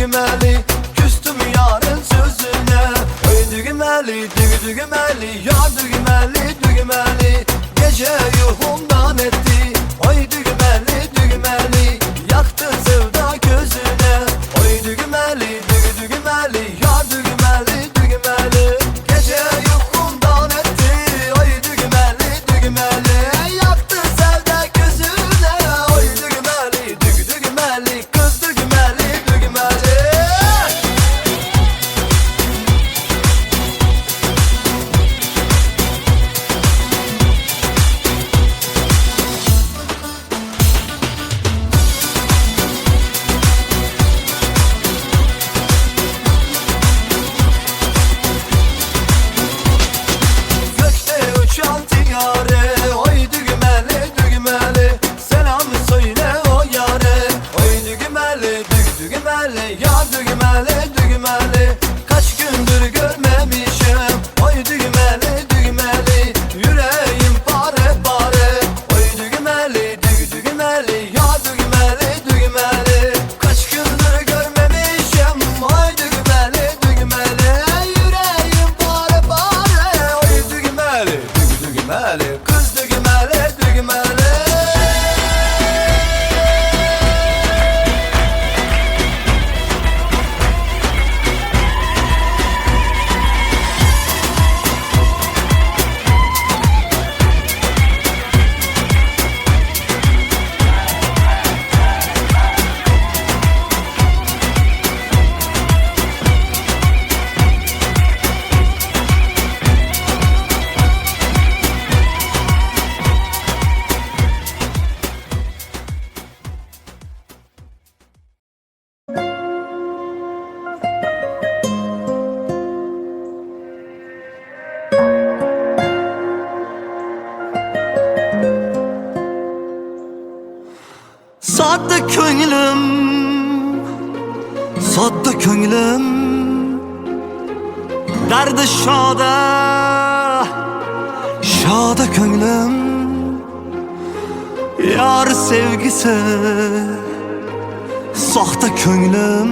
dügümeli, küstüm yarın sözüne. Oy dügümeli, dügümeli, yar dügümeli, dügümeli, gece yuhumdan etti. Oy dügümeli, dügümeli, yaktı sevda gözüne. Oy dügümeli, dügümeli, yar dügümeli, dügümeli, gece yuhumdan etti. Oy dügümeli, dügümeli, yaktı sevda gözüne. Oy dügümeli, dügümeli, kız dügümeli, dügümeli. Gökte uçan tiyare, oy dügümeli, dügümeli, selam söyle o yare. Oy dügümeli, dügümeli, yar dügümeli, dügümeli, kaç gündür görmemişim. Oy dügümeli, dügümeli, yüreğim pare pare. Oy dügümeli, dügümeli, yar dügümeli, dügümeli, kaç gündür görmemişim. Oy dügümeli, dügümeli, yüreğim pare pare. Oy dügümeli, dügümeli, kız dügümeli, dügümeli. Sodda ko'nglim, sodda ko'nglim, dardi shoda, shoda ko'nglim, yor sevgisi, soxta ko'nglim,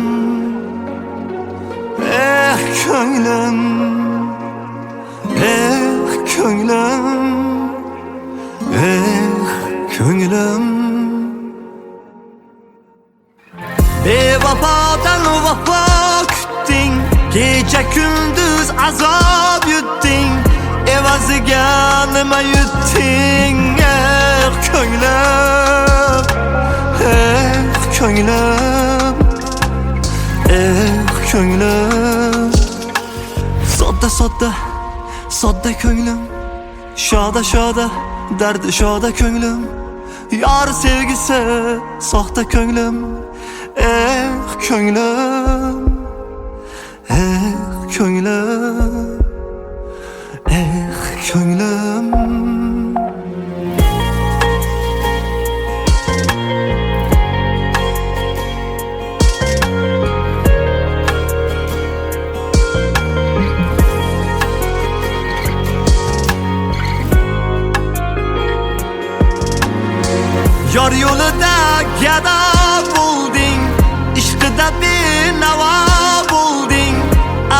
ko'nglim, ko'nglim, ko'nglim. Bevafodan vafo kutding, kecha kunduz azob yutding, evaziga nima yutding? Ko'nglim, ko'nglim, ko'nglim. Sodda sodda, sodda ko'nglim, shoda shoda, dardi shoda ko'nglim, yor sevgisi, soxta ko'nglim. Ko'nglim, ko'nglim, ko'nglim. Yor yo'lida gado bo'lding, ishqida benavo bo'lding,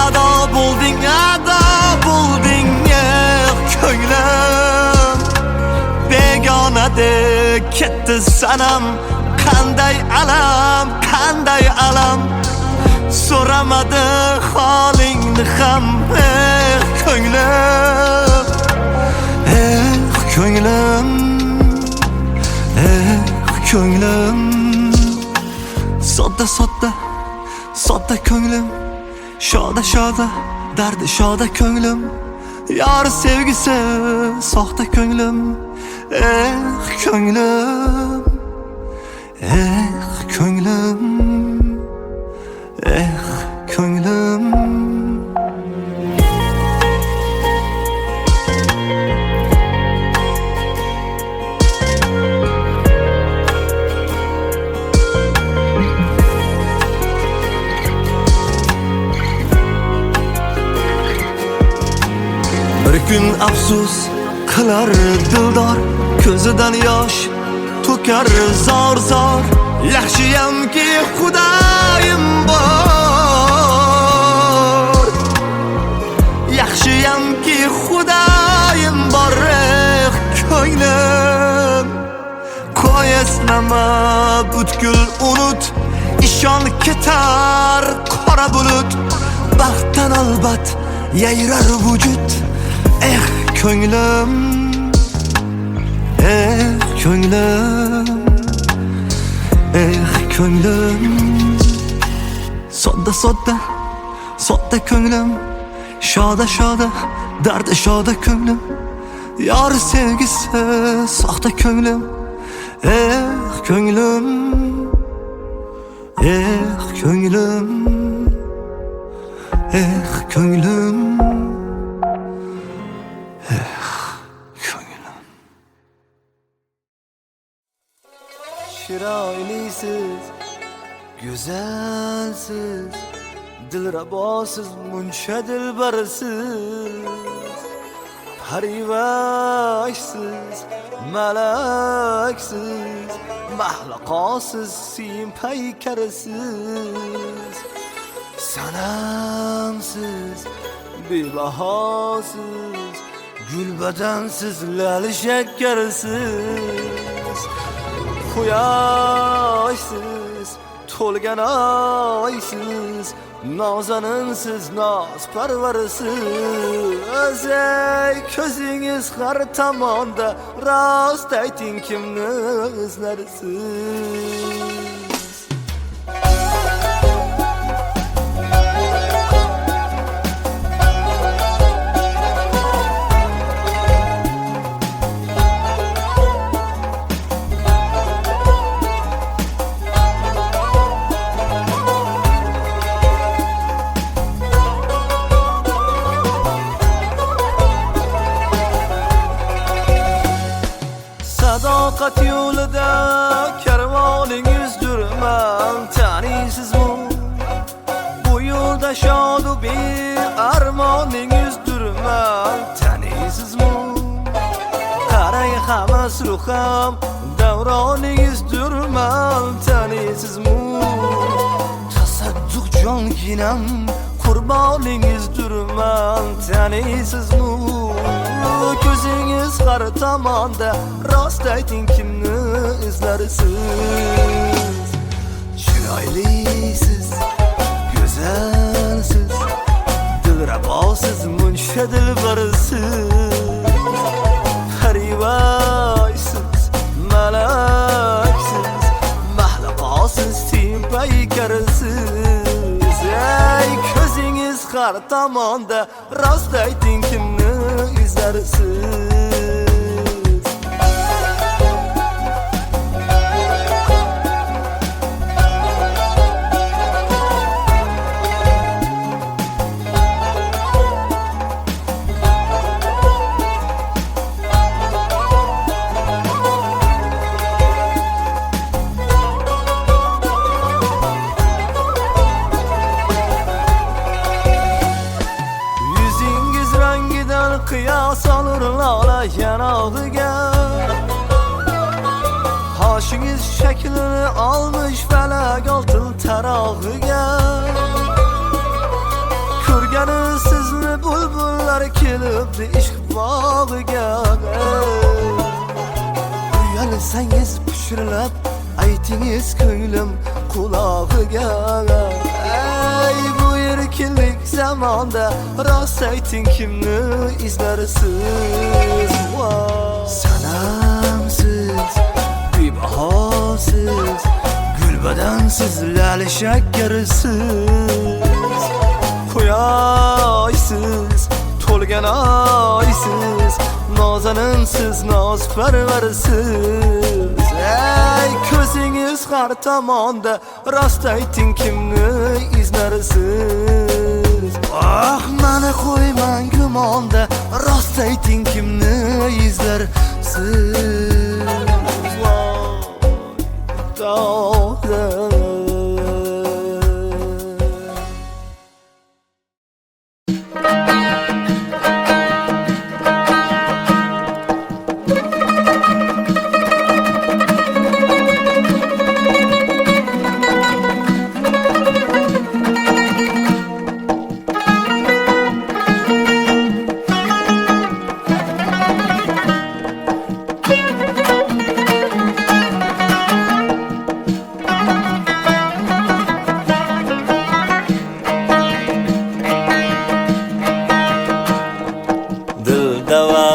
ado bo'lding, ado bo'lding. Ko'nglim begonadek ketdi sanam, qanday alam, qanday alam, so'ramadi holingni ham. Ko'nglim, ko'nglim, ko'nglim. Sodda sodda, sodda ko'nglim, shoda shoda, dardi shoda ko'nglim, yor sevgisi, soxta ko'nglim. Ko'nglim, ko'nglim, ko'nglim. Bir kun afsus qilar dildor, ko'zidan yosh to'kar zor zor. Yaxshiyamki Xudoyim bor. ketar qora bulut, baxtdan albat yayrar vujud. Ko'nglim, ko'nglim, ko'nglim. Sodda sodda, sodda ko'nglim, shoda shoda, dardi shoda ko'nglim. Yor sevgisi soxta ko'nglim, ko'nglim, ko'nglim, ko'nglim, ko'nglim. Chiroylisiz, go'zalsiz, dilrabosiz, muncha dilbarsiz, parivashsiz, malaksiz, mahluqosiz, siyim paykarisiz, sanamsiz, bebahosiz, gulbadansiz, lali shakkarsiz, quyoshsiz, to'lgan oysiz, nozaninsiz, noz parvarisiz. Ey ko'zingiz har tomonda, rost ayting kimni izlarsiz. Sadoqat yo'lida karvoningiz durman, taniysizmi? Bu yo'lda shodu bearmoningiz durman, taniysizmi? Qarang hamas ruham davroningiz durman, taniysizmi? Tasadduq jonginam qurboningiz durman, taniysizmi? Ko'zingiz har tomonda, rost ayting kimni izlarsiz. Chiroylisiz, go'zalsiz, dilrabosiz, muncha dilbarsiz, parivashsiz, malaksiz, mahluqosiz, siyim paykarisiz. Ey ko'zingiz har tomonda, rost ayting kimni izlarsiz. Qiyos olur lola yanog'iga, qoshingiz shaklini olmish falak oltin tarog'iga. Ko'rgani sizni bulbullar kelibdi ishq bog'iga. Uyalsangiz pishirilib aytingiz ko'nglim qulog'iga. Ey bu erkinlik zamonda, rost ayting kimni izlarsiz. Sanamsiz, bebahosiz, gulbadansiz, lali shakkarisiz, quyoshsiz, to'lgan oysiz, nozaninsiz, noz parvarisiz. Ey ko'zingiz har tomonda, rost ayting kimni izlarsiz. Mani qo'ymang gumonda, rost ayting kimni izlarsiz.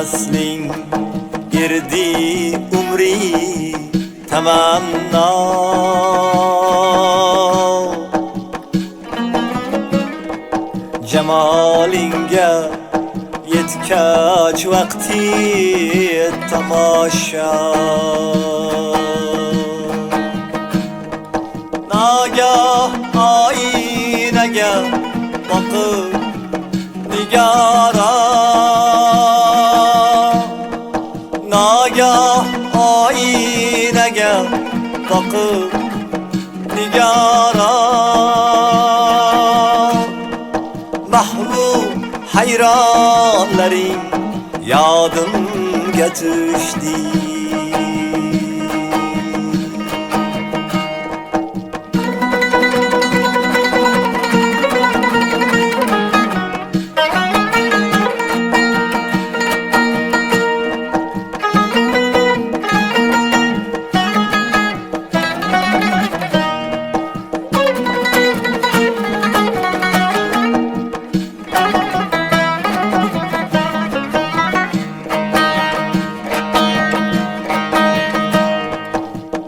vasling girdi umri tamanna. Cemalinga yetkach vakti tamasha. Nagah aynaga bakıp nigara, nagah aynaga bakıp nigara. Mahrum hayranlaring yodimga tushdi.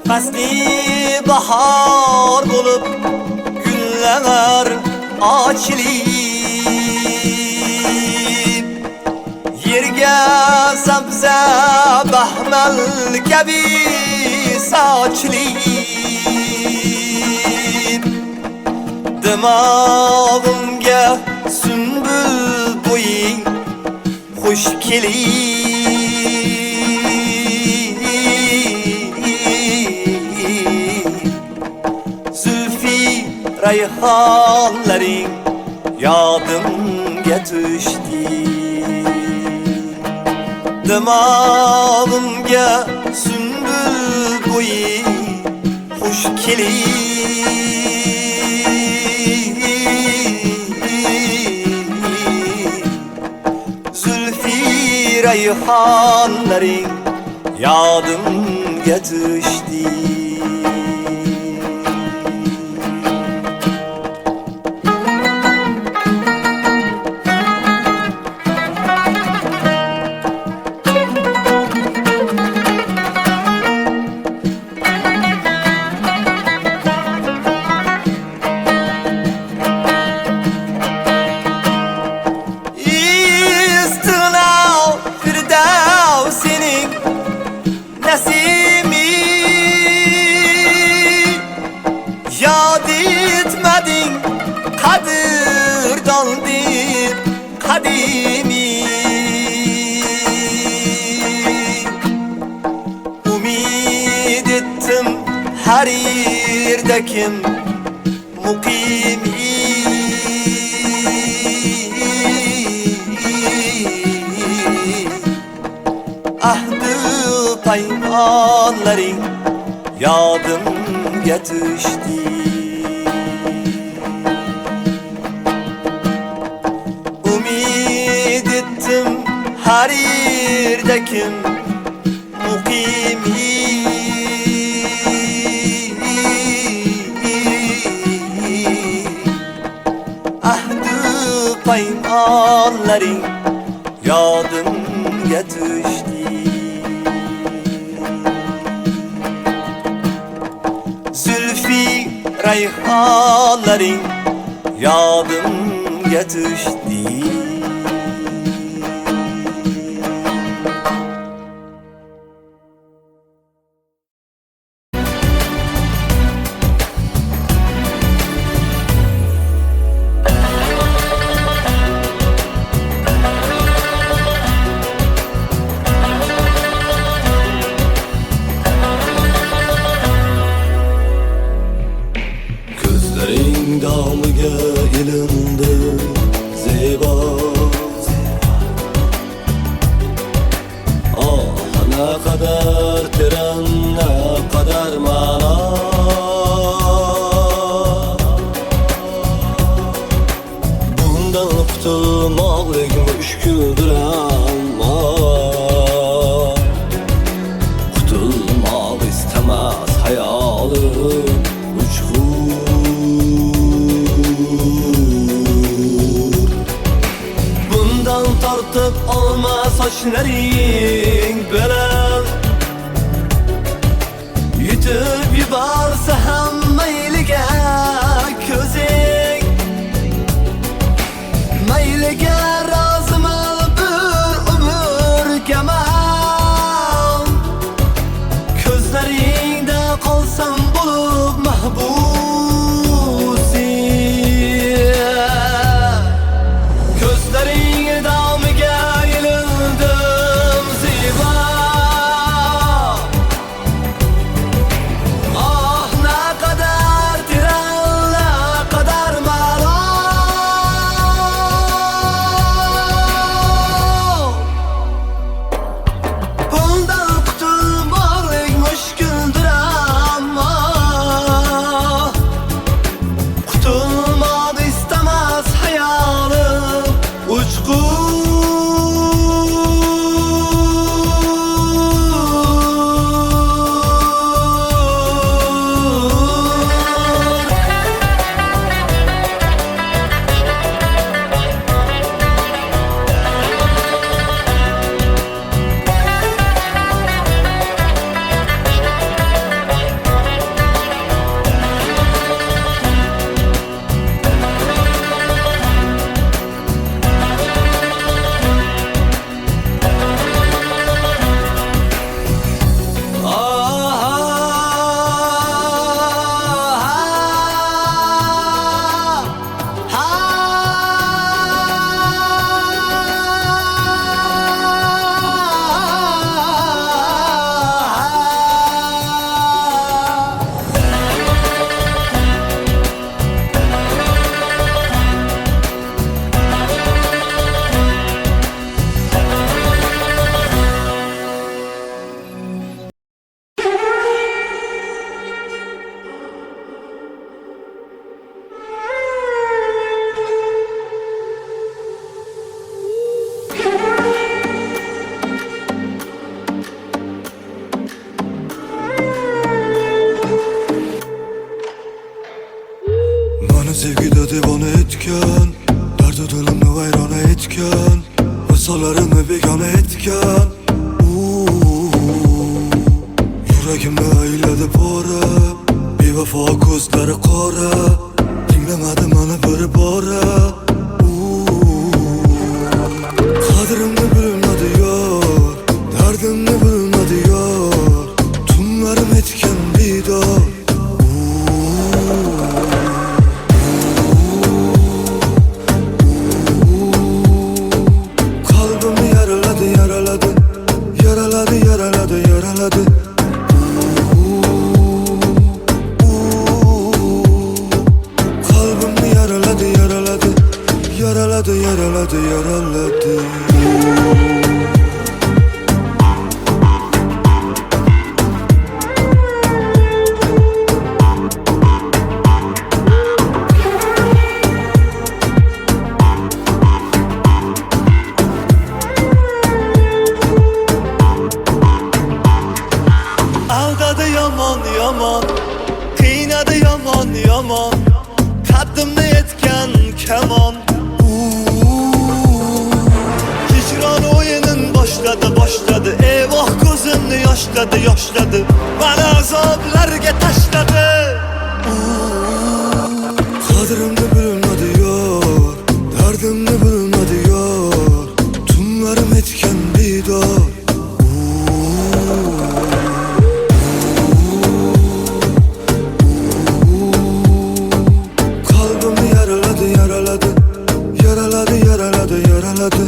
Fasli bahar bulup güller açılıp, yerge sabze bahmel kabi saçılıp, dimağımga sümbül boyu hoş kelip. Rayhanlaring yodimga tushdi. Dimog'imga sumbul bo'yi xush kelib. Zulfi rayhanlaring yodimga tushdi. Yad etmedin kadırdandır kadimi. Umid ettim her yerdekim mukimi. Ahdı paymanların yodimga tushdi. Umid ettim her yerdekim mukimi. Ahdı paymanların yodimga tushdi. Zulfi rayhanlaring yodimga tushdi. Dağlıga ilindi zeba. Ah ne kadar tren, ne kadar mana. Bundan qutulmaq müşküldür ama qutulmaq istemez hayalim uçkur. Bundan tar Qurutup olma saçlaring bilan Yutib yuborsa ham mayliga ko'zing Mayliga roziman bir umrga man Ko'zlaringda qolsam bo'lib mahbusi Ko'zlaring domiga ilindim zibo Oh naqadar tiran naqadar malol Bundan qutulmoqlik mushkuldir ammo Qutulmoq istamas hayolim Bana sevgide divane etken Derdi dilimni vayrona etken Vasalarımı begane etken Yüreğimni ayladi pora Bevafo ko'zlari qora Tinglamadi mani bir bora Qadrimni bilmadi yor Dardimni bilmadi yor Tunlarim etken bidor Kalbimi yaraladı yaraladı Yaraladı yaraladı yaraladı Kalbimi yaraladı yaraladı Yaraladı yaraladı yaraladı Aldadı yaman yaman Qiynadı yaman yaman Qaddimni etgan kamon Hicron o'yinin boshladi Eyvoh ko'zimni yoshladi Bana azoblarga tashladi Qadrimni bilmadi yor Dardimni bilmadi yor Tunlarim etken bidor Kalbimi yaraladı yaraladı Yaraladı yaraladı yaraladı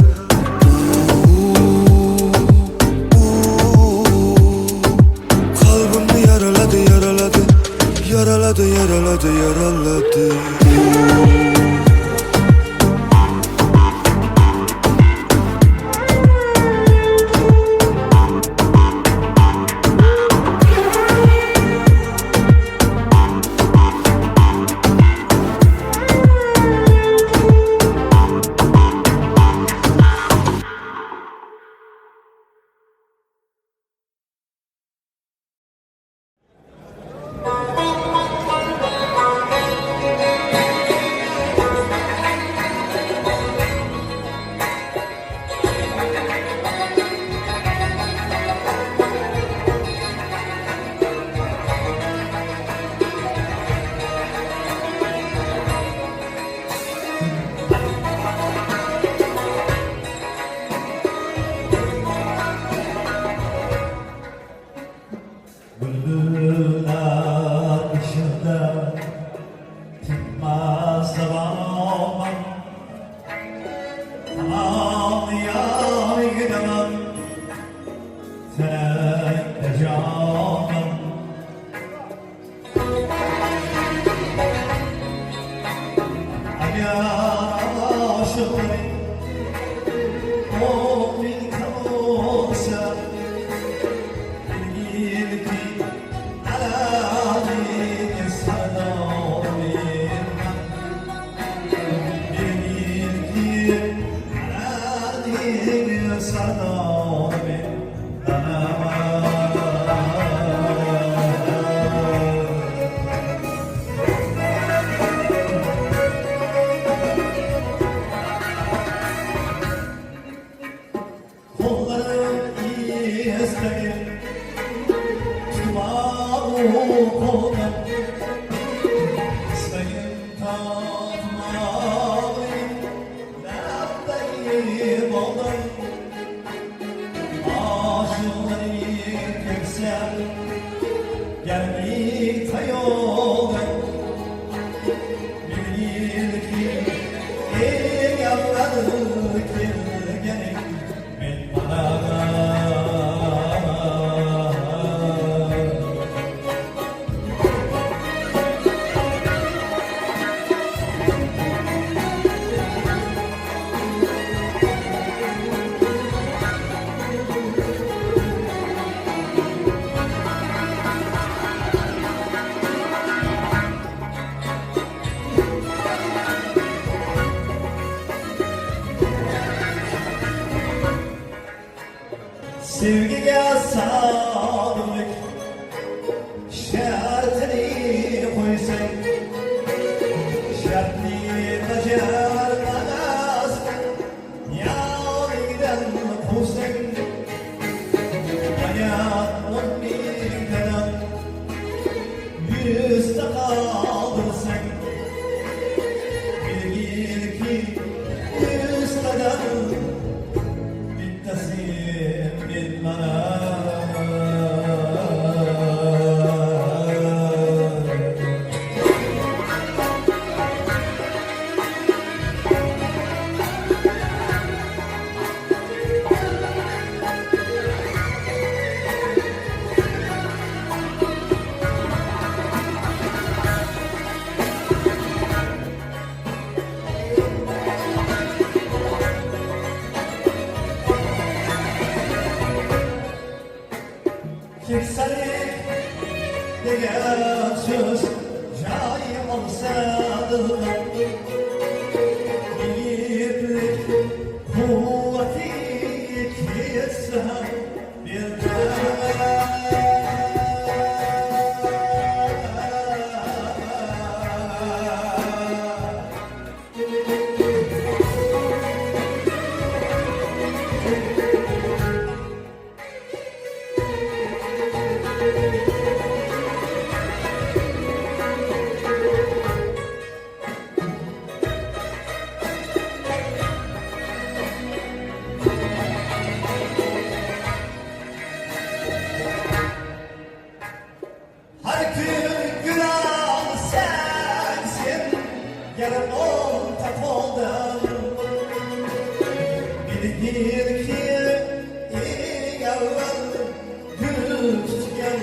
Kalbimi yaraladı yaraladı Yaraladı yaraladı yaraladı aşıkları o bin kavuşa bilgili ki alâli sadâmin bilgili ki alâli sadâmin kollarım istedim tutmağım kollar istedim tatmağım neredeyim oldum aşıkları göksel gelmekte yolda bilir ki ey yavrum gelgenek ben bana sevgiye sadık şartını koysan şartını becermez yanından kovsan hayatın bir kadar yüzde kaldırsan bilgili ki yüzde بالتسليم بالمنام Kimselik degan söz joyi olsadır Yiğitlik kuvveti kesse bir her gün günah sensin yarım ortak oldum bilgin ki iyi yavrum küçükken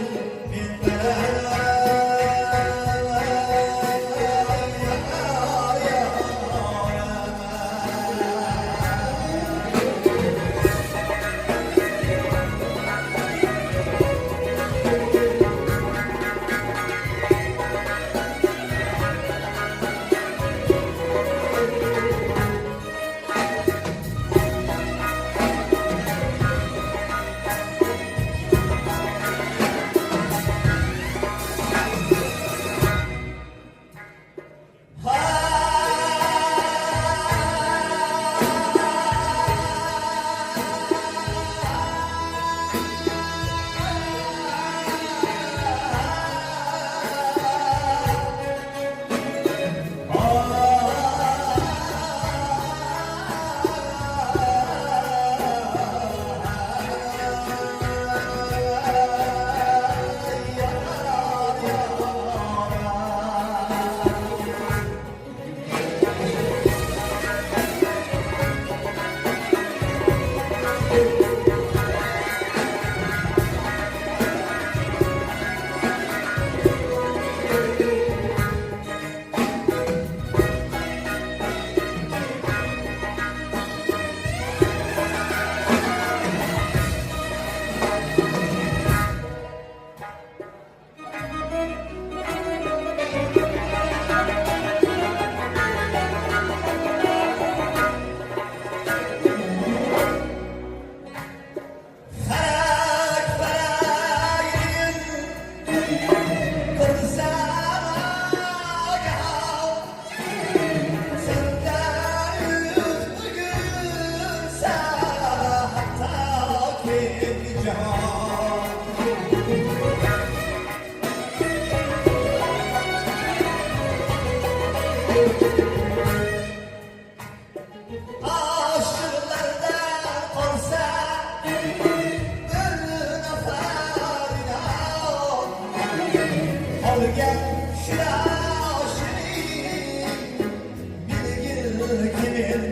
kimin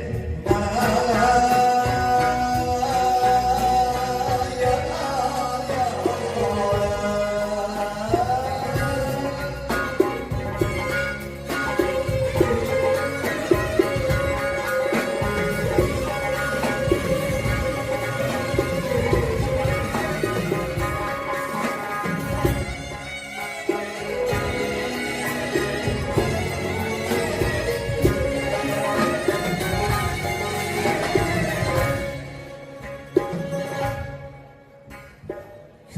bana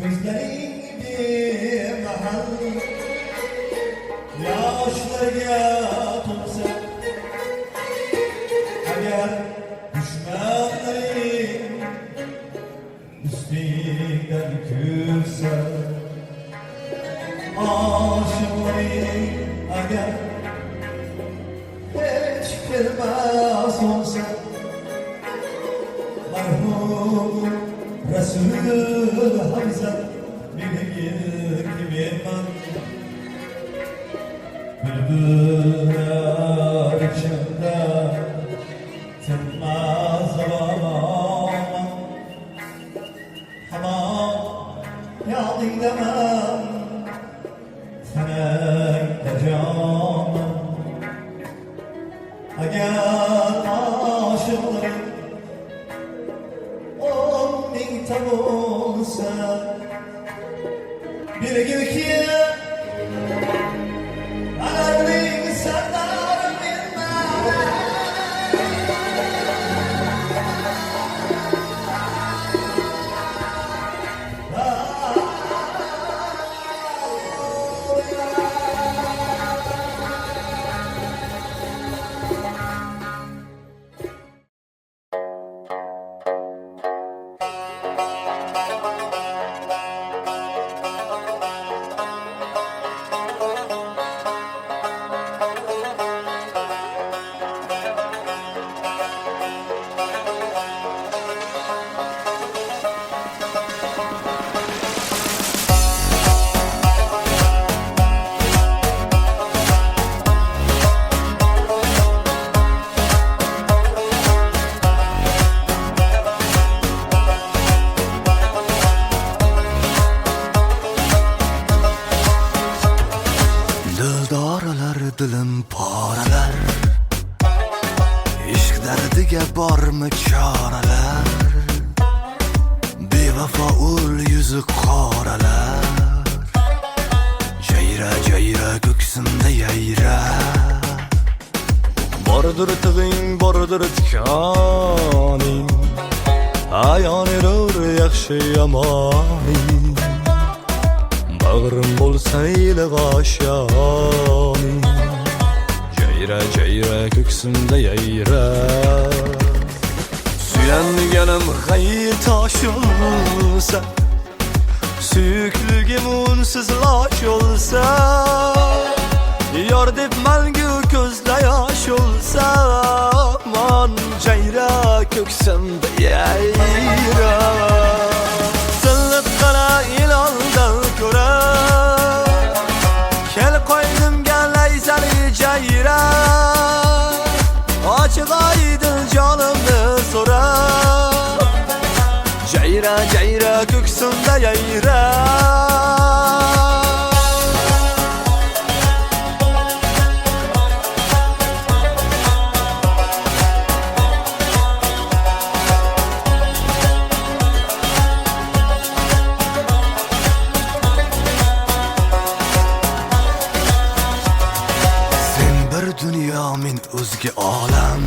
Gözlerin bir mahal yaşlarga to'lsa agar dushmanlaring ustingdan kulsa oshiqlaring agar hech kelmas olsa marhum Resul Hamza bilir kimin bülbüller içinde tınmaz zaman hamam yağdın demem senekte canım agar aşıklarım tam olsa bilgin ki anarling senden dilim poralar ishq dardiga bormi choralar bevafo ul yuzi qoralar jayra jayra ko'ksimda yayra bordir tig'ing bordir tikoning ayon erur yaxshi yomoning bag'rim bo'lsa iliq oshoning jayra jayra ko'ksimda yayra suyanganim g'ayr tosh olsa suyukligim unsiz losh olsa yor deb mangu ko'zda yosh olsa mon jayra ko'ksimda yayra silliq qara ilondan ko'ra kel qo'ynimga layzali jayra ochiq oydin jonimni so'rab jayra jayra ko'ksimda yayra dunyo men o'zga olam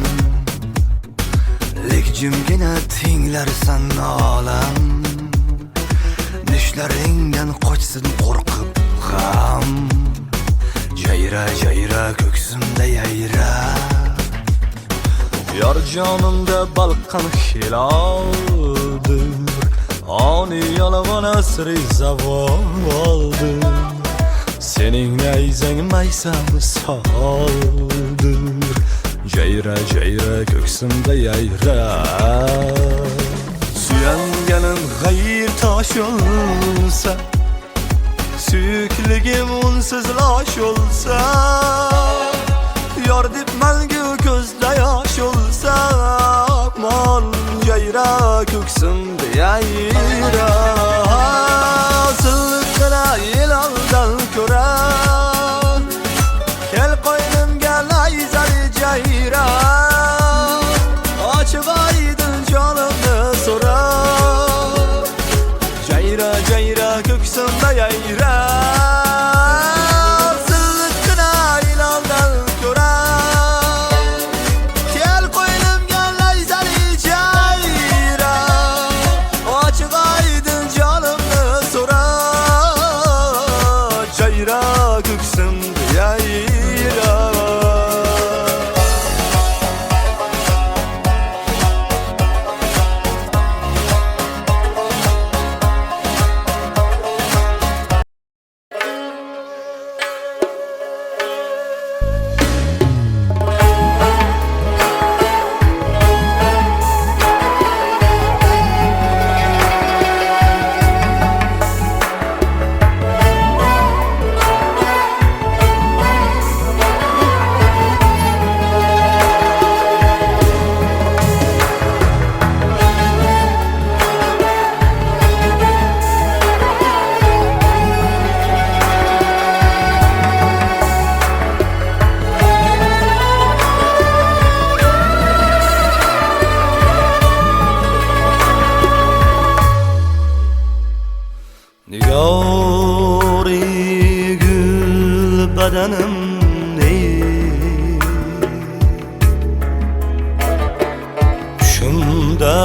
lek jimgina tinglarsan olam nishlaringdan qochsin qo'rqib g'am jayra jayra ko'ksimda yayra yor jonimda balqan hiloldir oni yolg'on asri zavoldir sening nayzang maysam soldir jayra jayra ko'ksimda yayra suyanganim g'ayr tosh olsa suyukligim unsiz losh olsa yor deb mangu ko'zda yosh ko'ksimda yayra silliqqina ilondan ko'ra kel qo'ynimga layzali jayra ochiq oydin jonimni so'ra jayra jayra ko'ksimda yayra silliqqina ilondan ko'ra kel qo'ynimga layzali jayra ochiq oydin jonimni so'ra jayra ko'ksimda yayra Nigori gül bedenim ne Şunda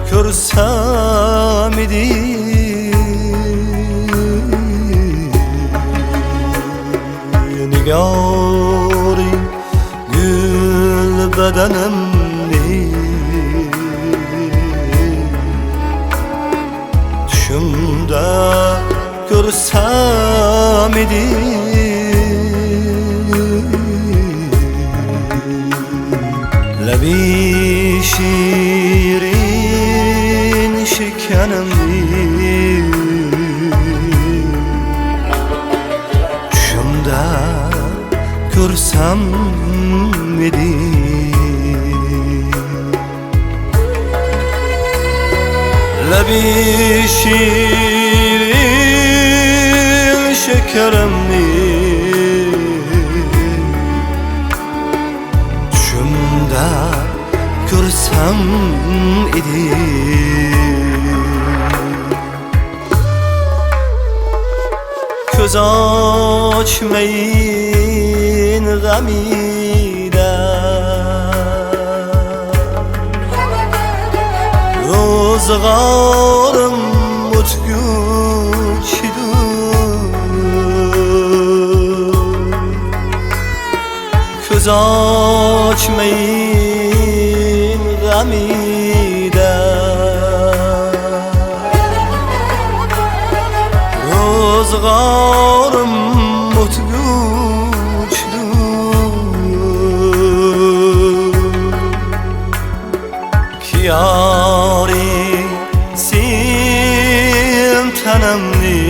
körsem idi Nigori gül bedenim ne Şunda görsem idi Lebi şirin şekerimdi Şunda görsem idi Lebi şirin şekerimni Şunda görsem idi Göz açmayın gamida Rozgarım Göz açmayın gamida Rozgarım Kiyari sen tanımni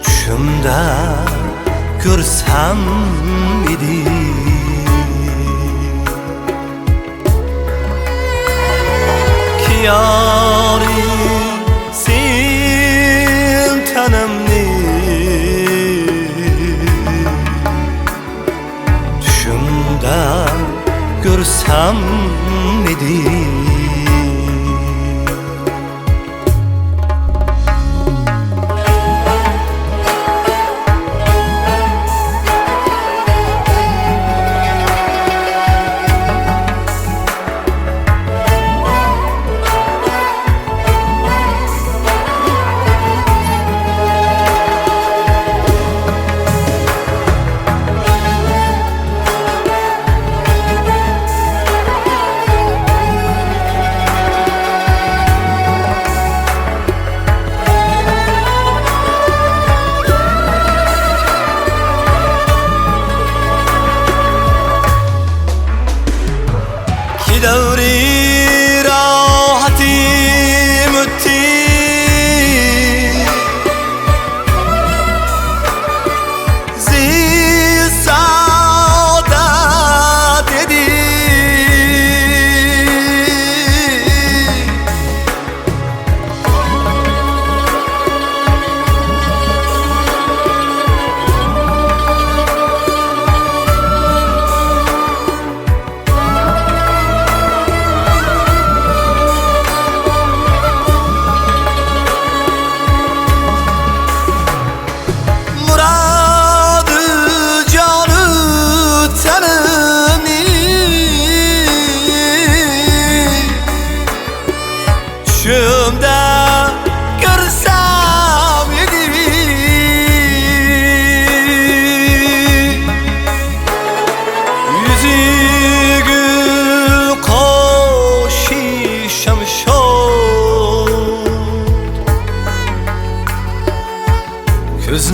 Şunda görsem idi Kiyari sen tanımni Şunda görsem idi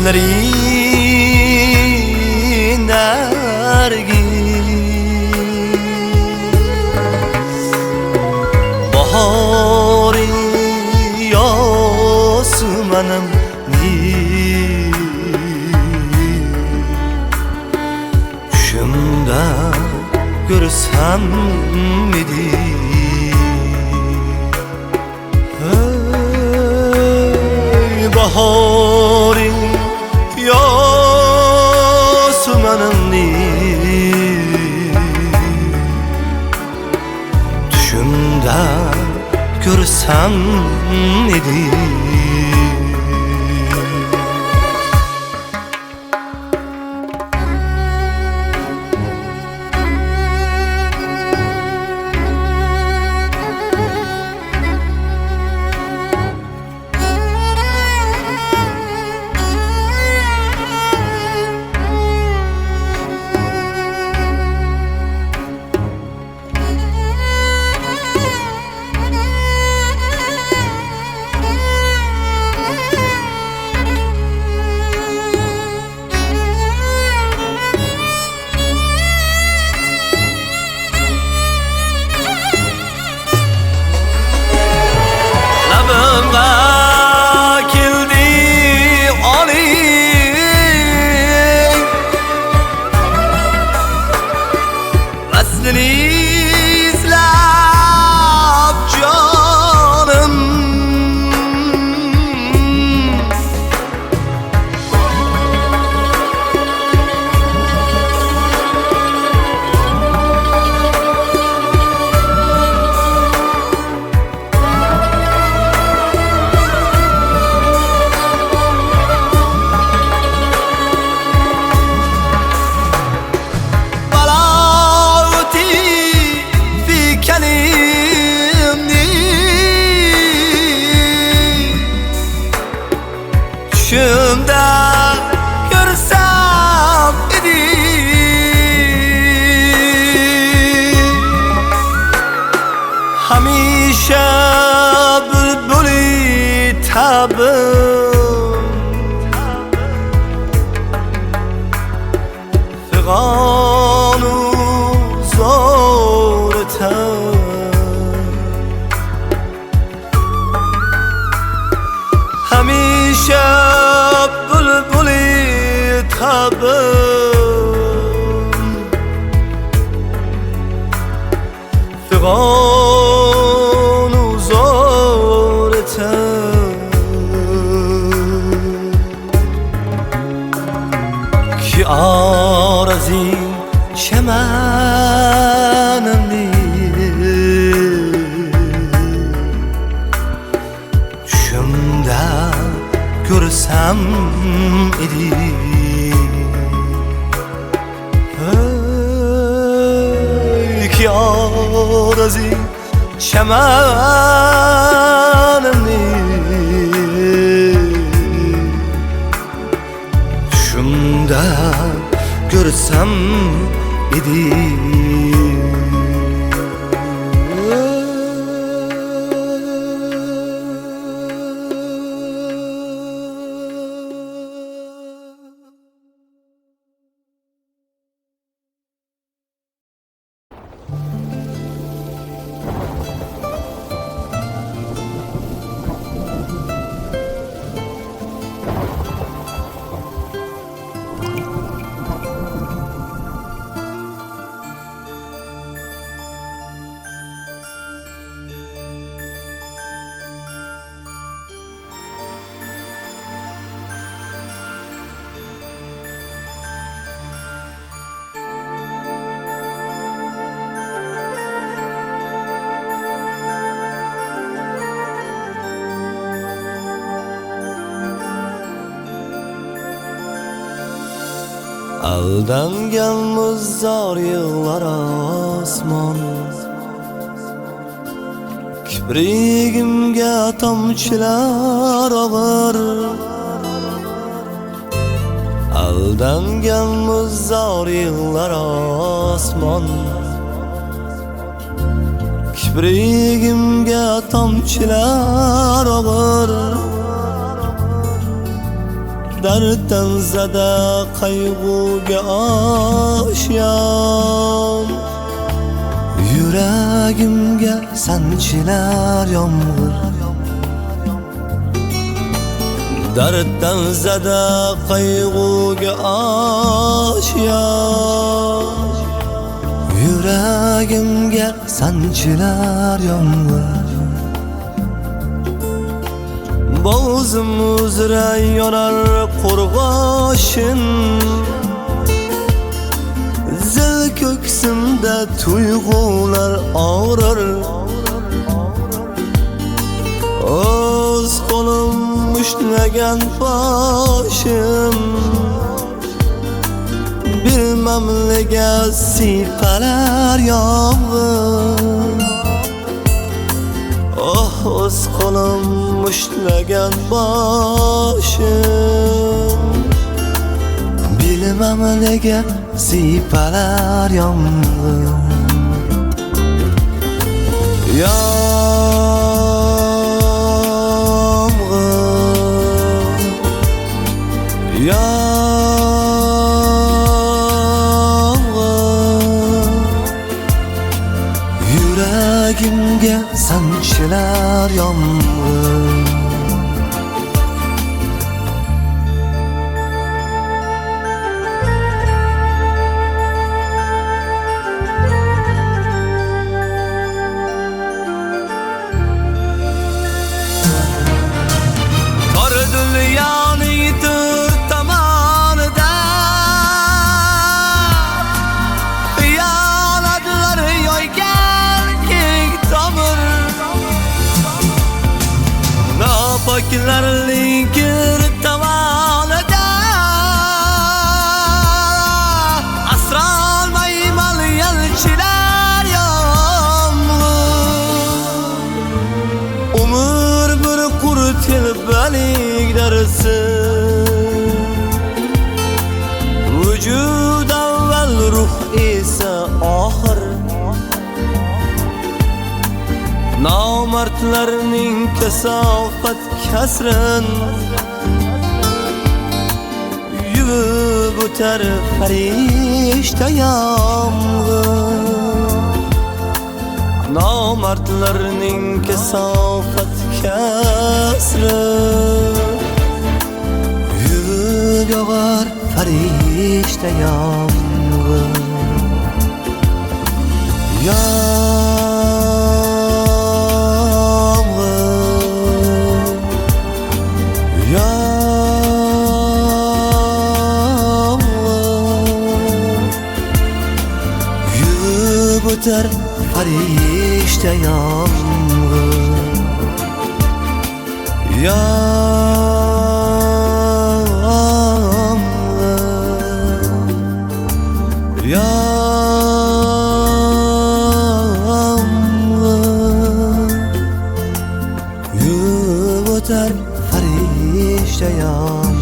gözlerin nergiz bahoring yosumanim tushimda ko'rsam edi bahoring yosumanimni tushimda ko'rsam edi tushimda ko'rsam edi hamisha bulbuli tabim fig'onu zo'ritam hamisha bulbuli tabim fig'onu zo'ritam ki arazing chamanimni tushimda ko'rsam edi ki arazing chamanimni tushimda ko'rsam edi aldangan muzdor yıllar osmon kiprigimga tomchilar og'ir aldangan muzdor yıllar osmon kiprigimga tomchilar og'ir Darddan zada qayg'uga oshyon, yuragimga sanchilar yomg'ir. Darddan zada qayg'uga oshyon, yuragimga sanchilar yomg'ir. Bo'zim uzra yonar qo'rg'oshin, zil ko'ksimda tuyg'ular og'rir. O'z qo'lim mushtlagan boshim, bilmam nega siypalar yomg'ir. Oh, o'z qo'lim mushtlagan boshim, bilmam nega siypalar yomg'ir. Yuragimga sanchilar yomg'ir. Tor dunyoning to'rt tomonida xiyonatlar yoygan keng tomir. Nopoklarning kir tomonida asrolmayman yalchilar yomg'ir. Umr bir qurt telbalik darsi, vujud avval ruh esa oxir. Nomardlarning kasofat kasrin yuvib o'tar farishta yomg'ir. Nomardlarning kasofat kasrin yuvib yog'ar farishta yomg'ir. O'tar farishta yomg'ir. Yomg'ir, yomg'ir, yuvib o'tar farishta yomg'ir.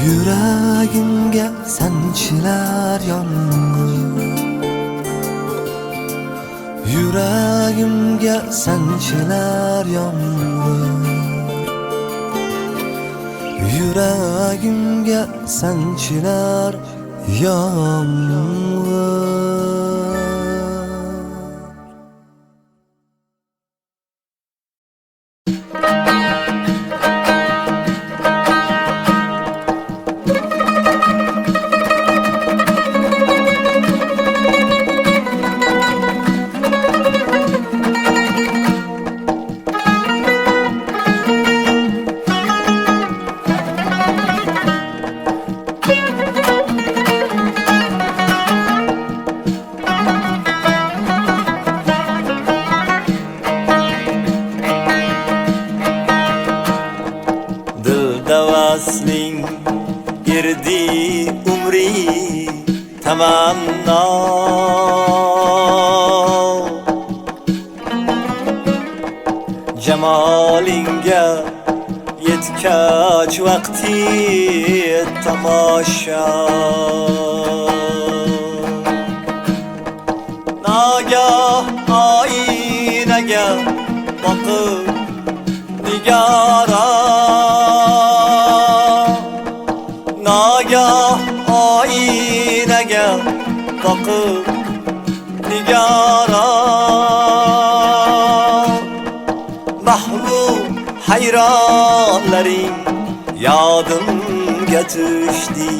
Yuragimga sanchilar yomg'ir. Yuragimga sanchilar yomg'ir. Yuragimga sanchilar yomg'ir. Vasling girdi umri tamanno, jamolingga yetkach vaqti tomosha. Nagah oynaga boqib nigara, nagah oynaga boqib nigara, mahbub hayronlaring yodimga tushdi.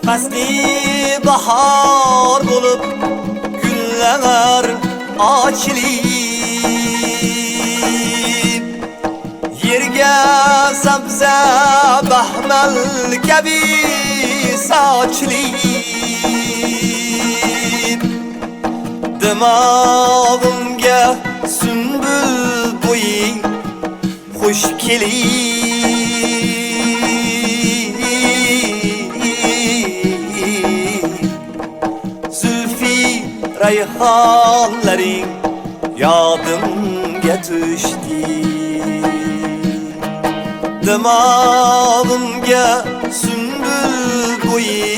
Fasli bahor bo'lib gullar ochilib, yerga sabza bahmal kabi sochilib, dimog'imga sunbul bo'yi xush kelib, rayhonlaring yodimga tushdi. Dimog'imga sunbul bo'yi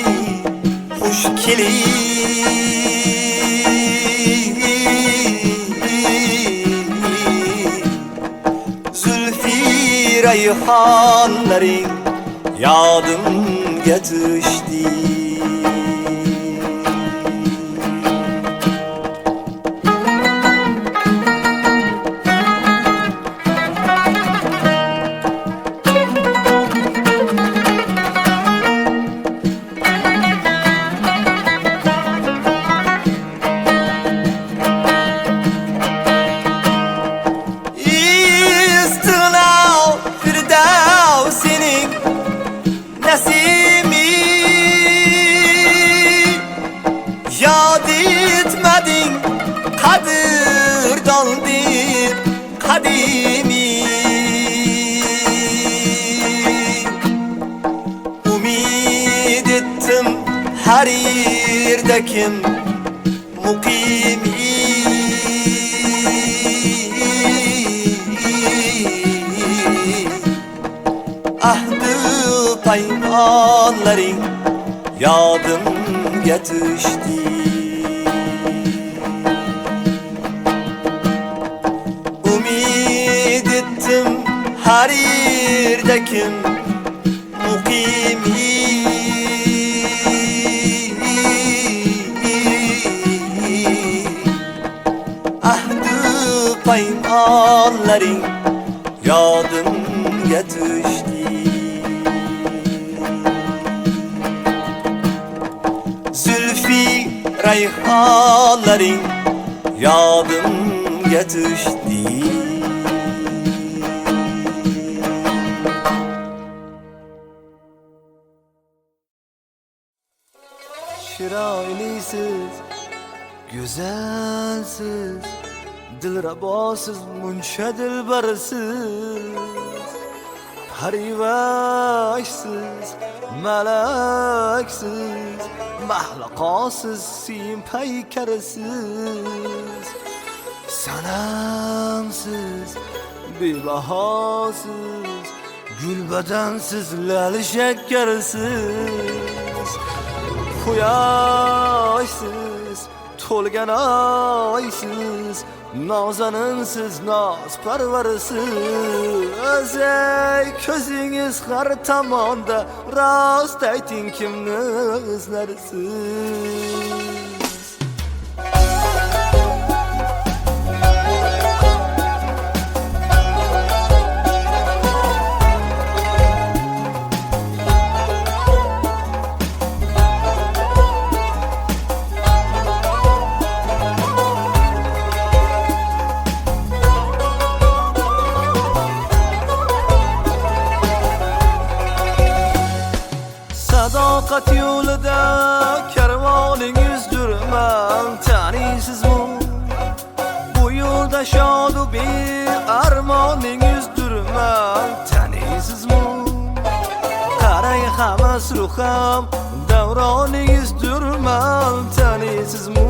xush kelib, zulfi rayhonlaring yodimga tushdi. Yad etmedin qadrdondir qadimi, umid ettim har yerda kim muqimi, ahdi paymonlaring yodimga tushdi. Umid ettim har yerda kim muqimi, ahdi paymonlaring yodimga tushdi. Zulfi rayhonlaring yodimga tushdi. Chiroylisiz, go'zalsiz, dilrabosiz, muncha dilbarsiz, parivashsiz, malaksiz, mahlaqosiz, siyim paykarisiz, sanamsiz, bebahosiz, gulbadansiz, lali shakkarsiz, quyoshsiz, to'lgan oysiz, nozaninsiz, noz parvarisiz. Ey ko'zingiz har tomonda, rost ayting kimni izlarsiz? sadoqat yo'lida karvoningiz durman taniysizmi? Bu yo'lda shodu bearmoningiz durman taniysizmi? Qarang hamas ruham davroningiz durman taniysizmi?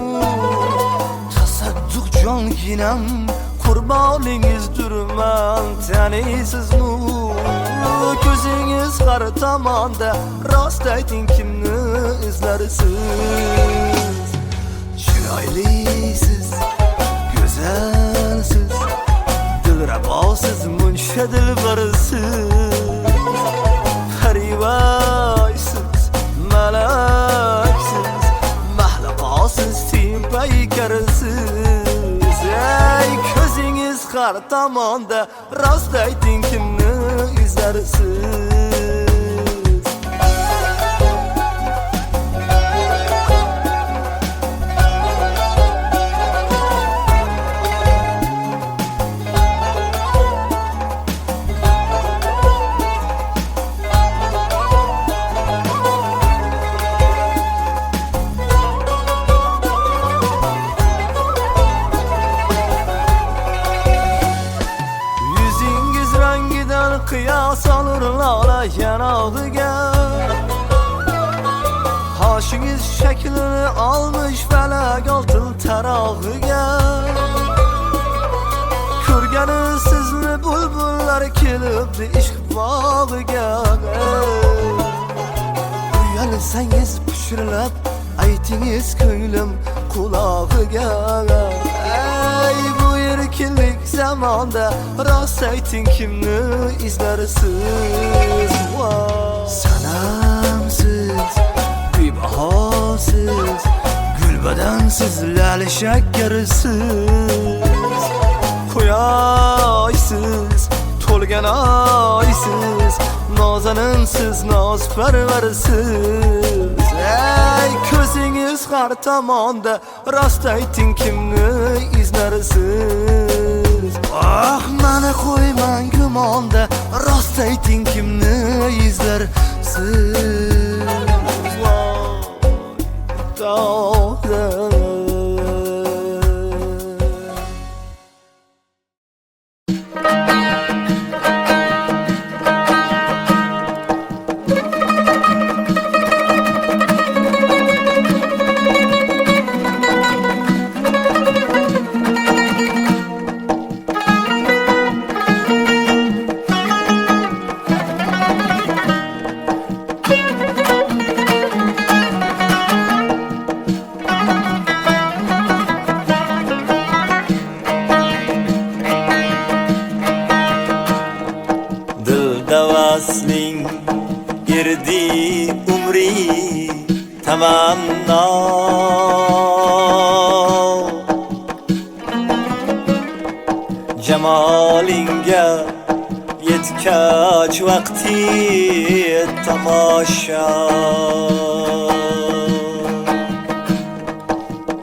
Tasadduq jonginam qurboningiz durman taniysizmi? Ko'zingiz har tomonda rost ayting kimni izlarsiz? Chiroylisiz, go'zalsiz, dilrabosiz, muncha dilbarsiz. Parivoysiz, malaksiz, mahlaqosiz, paykarsiz. Ey ko'zingiz har tomonda rost ayting kimni izlarsiz? Qiyos olur lola yanog'iga, qoshingiz shaklini olmish falak oltin tarog'iga. Ko'rgani sizni bulbullar kelibdi ishq bog'iga. Uyalsangiz pishirilib aytingiz ko'nglim qulog'iga. Ey bu erkinlik zamonda rost ayting kimni izlarsiz? Sanamsiz, bebahosiz, gulbadansiz, lali shakkarsiz. Quyoshsiz, to'lgan oysiz, nozaninsiz, nozparvarsiz. Ey ko'zingiz har tomonda rost ayting kimni izlarsiz? Ah, mani qo'ymang gumonda, rost ayting kimni izlarsiz? Vasling girdi umri tamanno, jamolinga yetkach vaqti tomosha.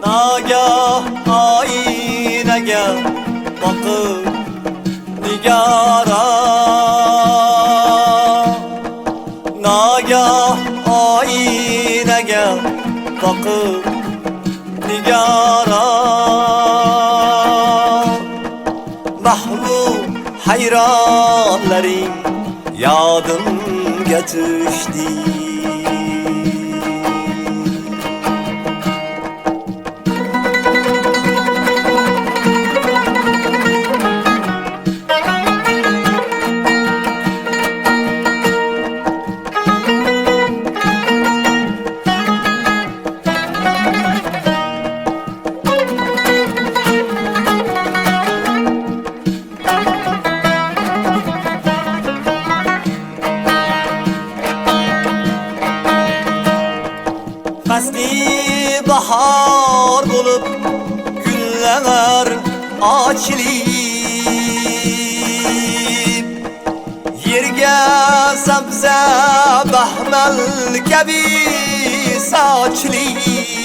Nagah oynaga boqib nigora, nagah oynaga boqib nigora. Mahrum hayronlaring yodimga tushdi. Fasli bahor bo'lib gullar ochilib, yerga sabza bahmal kabi sochilib.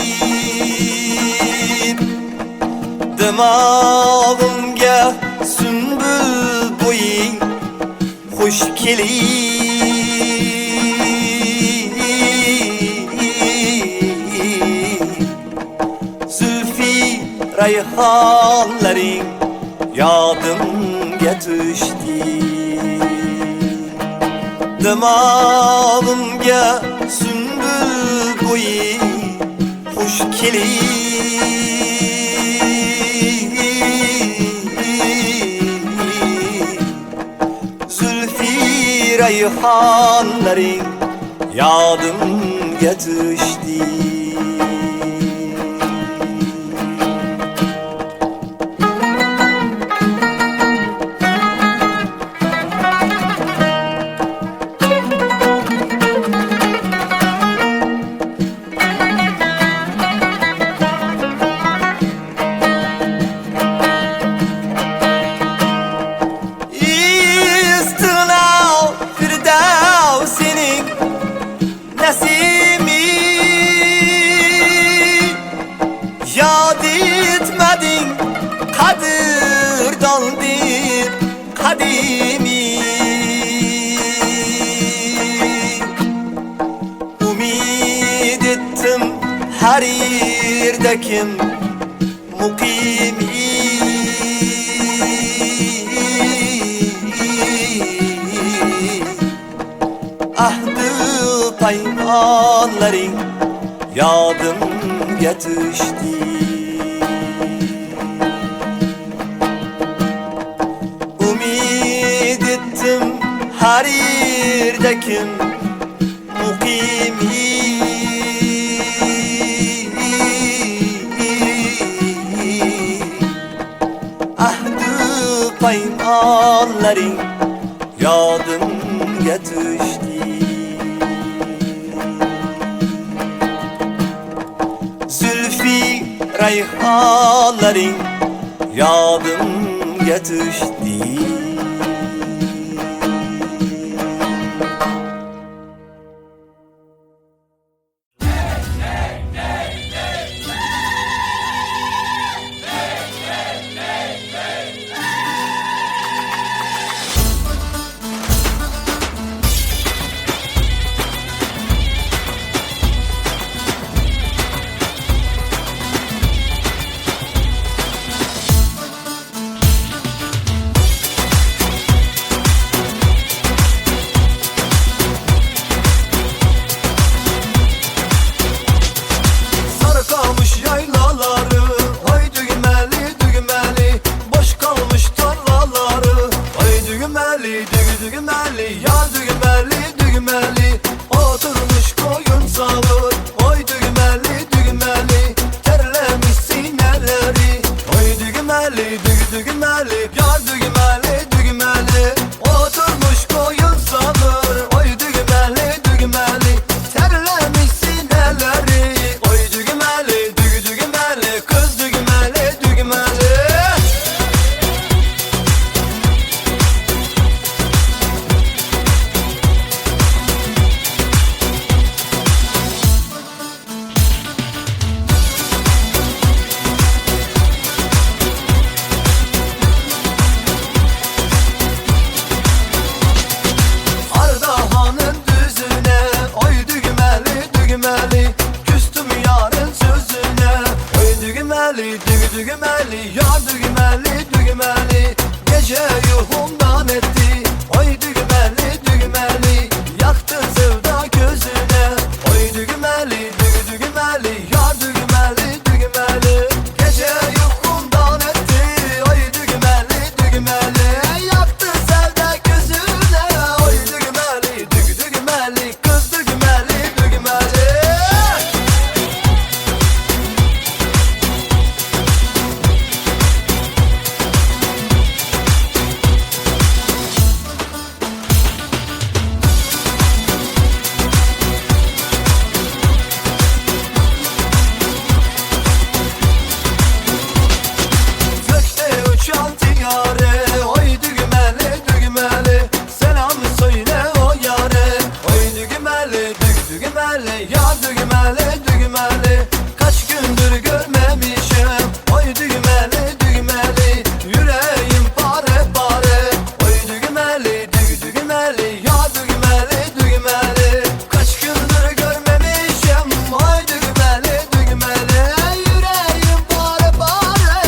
Dimog'imga sunbul bo'ying xush kelib, rayhonlaring yodimga tushdi. Dimog'imga sunbul bo'yi xush Zulfi rayhonlaring yodimga tushdi. Nesimi yad etmedin, kadırdandır kadimi. Umid ettim her yerdekim mukimi. Ahdı paymanlaring yodimga tushdi. Umid ettim har yerdakim muqimi. Ahdi paymanlaring yodimga tushdi. Zulfi rayhonlaring yodimga tushdi. Düğmeli, yar düğmeli, düğmeli, oturmuş koyun sağır. Oy düğmeli, düğmeli, terlemiş sineleri. Oy düğmeli, düğmeli, yar düğmeli, düğmeli, oturmuş koyun sağır. Oy düğmeli, düğmeli, terlemiş sineleri. Oy düğmeli, düğmeli, kız düğmeli, düğmeli. Küstüm yarın sözüne. Oy düğmeli, düğmeli, yar düğmeli, düğmeli, gece yuhumdan etti. Oy düğmeli, düğmeli, yaktı sevda gözüne. Oy düğmeli, düğmeli, yar düğmeli, düğmeli, gece yuhumdan etti. Oy düğmeli, düğmeli, yaktı sevda gözüne. Oy düğmeli, düğmeli, kız düğmeli, düğmeli. Gökte uçan tiyare, oy düğmeli, düğmeli, selam söyle o yare. Oy düğmeli, düğmeli, yar düğmeli, düğmeli, kaç gündür görmemişim. Oy düğmeli, düğmeli, yüreğim pare pare. Oy düğmeli, düğmeli, yar düğmeli, düğmeli, kaç gündür görmemişim. Oy düğmeli, düğmeli, yüreğim pare pare.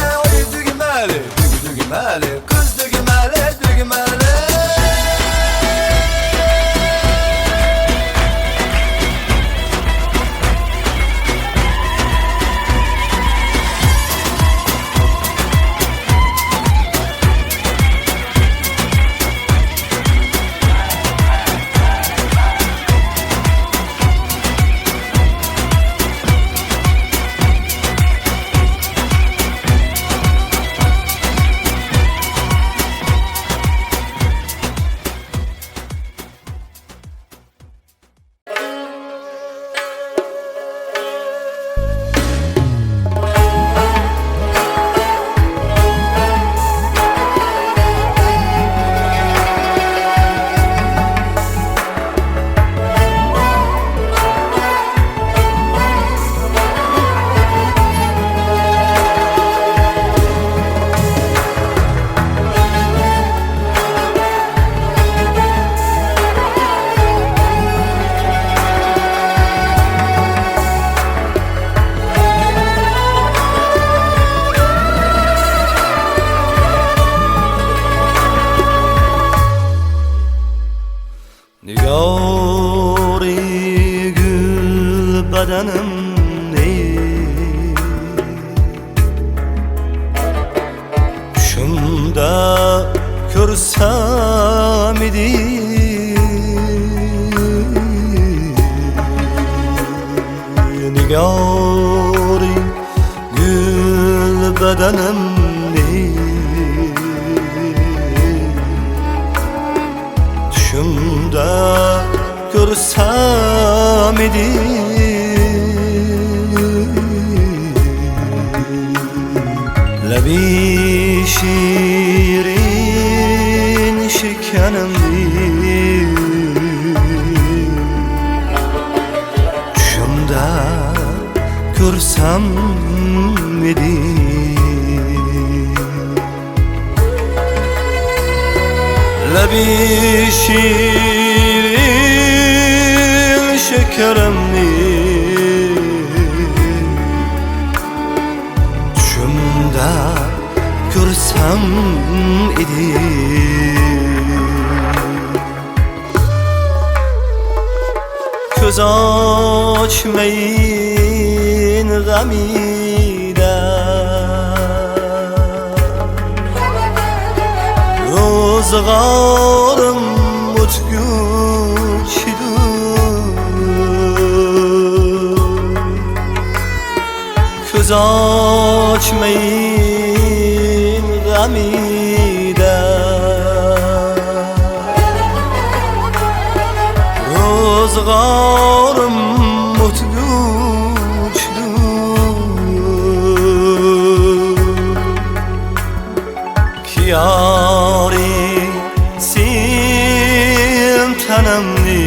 bedenimni Shunda ko'rsam edi Nigoring gül bedenimni Shunda ko'rsam edi Labi shirin shekarimni Shunda ko'rsam edi Labi shirin shekarimni Shunda ko'rsam edi Ko'z ochmayin g'amida Ro'zg'orim o'tguchidur Ko'z ochmayin g'amida Ro'zg'orim o'tguchidur Kiyori sen tanamni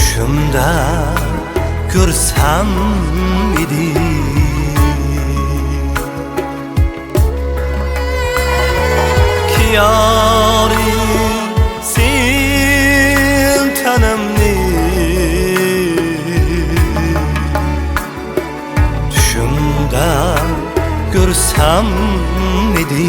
Shunda ko'rsam edi Kiyori sen tanamni Shunda ko'rsam edi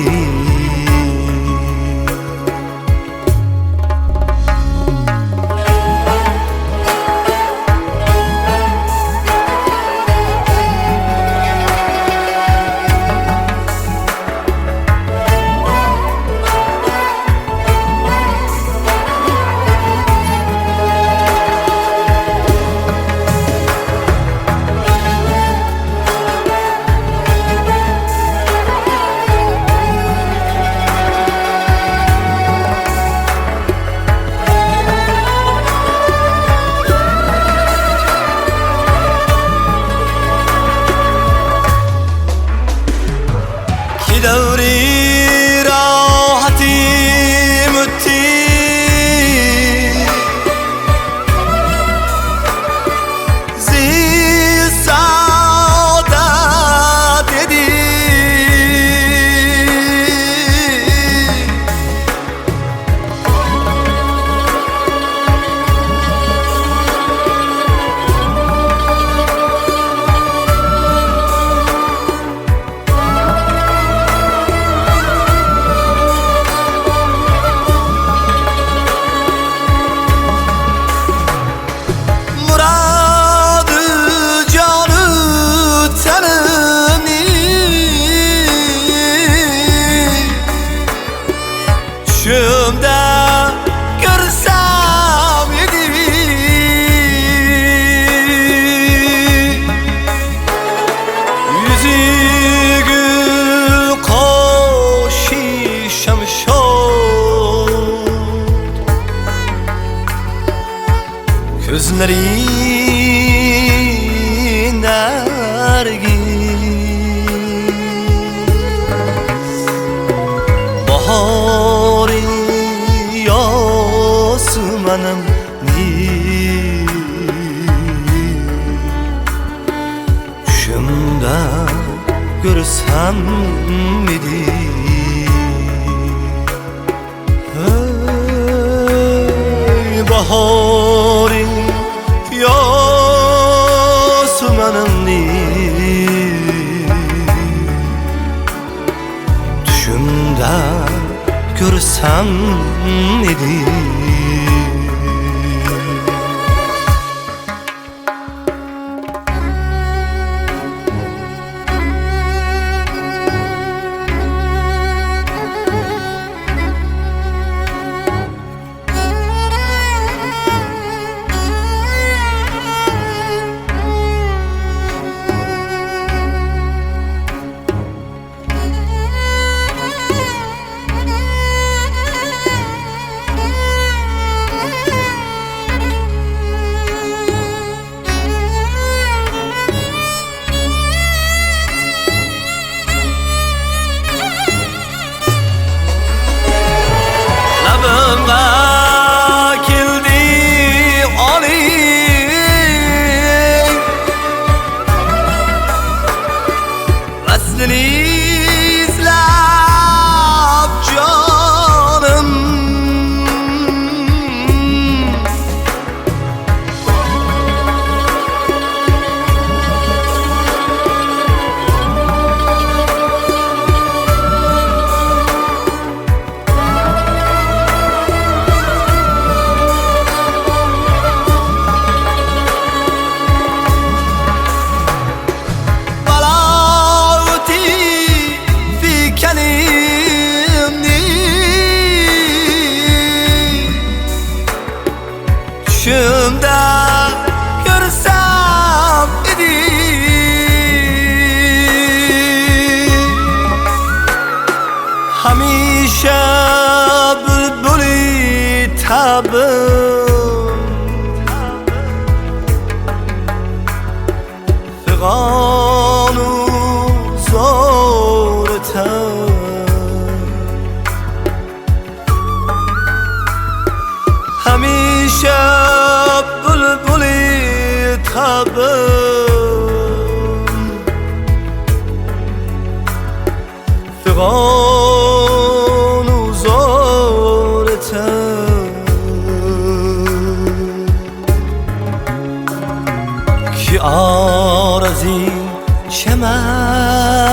دوري راحتي متي زي السعادة دي Şumda görsem edi Yüzü gül koşi şamşot Gözleri nergis Bahori osmanimni Shunda ko'rsam edi Bahori osmanimni Shunda ko'rsam edi tushimda ko'rsam eding hamisha bulbuli tabim fig'onu zo'ritam hamisha bulbuli tabim fig'onu zo'ritam ki arazing chamanimni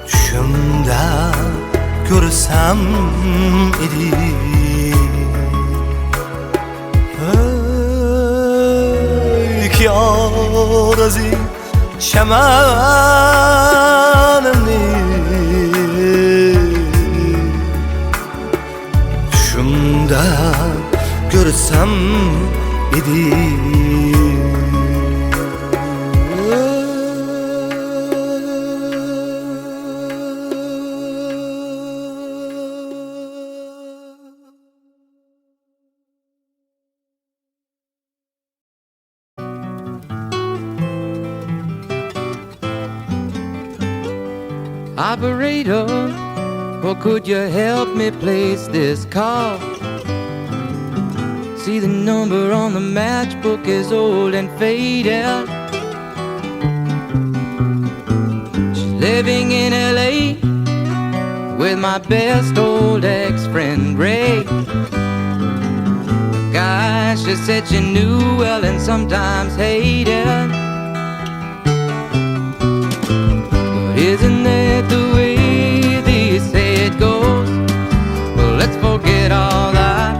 tushimda ko'rsam eding ki arazing chamanimni tushimda ko'rsam eding Operator, or could you help me place this call? See, the number on the matchbook is old and faded. She's living in LA with my best old ex-friend Ray. The guy she said she knew well and sometimes hated. Isn't that the way they say it goes? Well, let's forget all that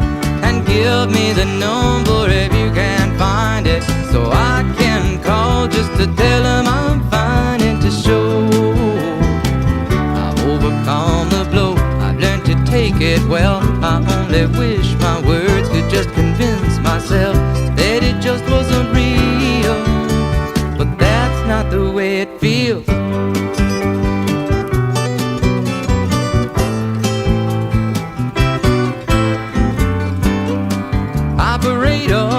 and give me the number if you can find it, so I can call just to tell him I'm fine and to show I've overcome the blow. I've learned to take it well. I only wish my words could just convince myself that it just wasn't real, but that's not the way it feels. Operator,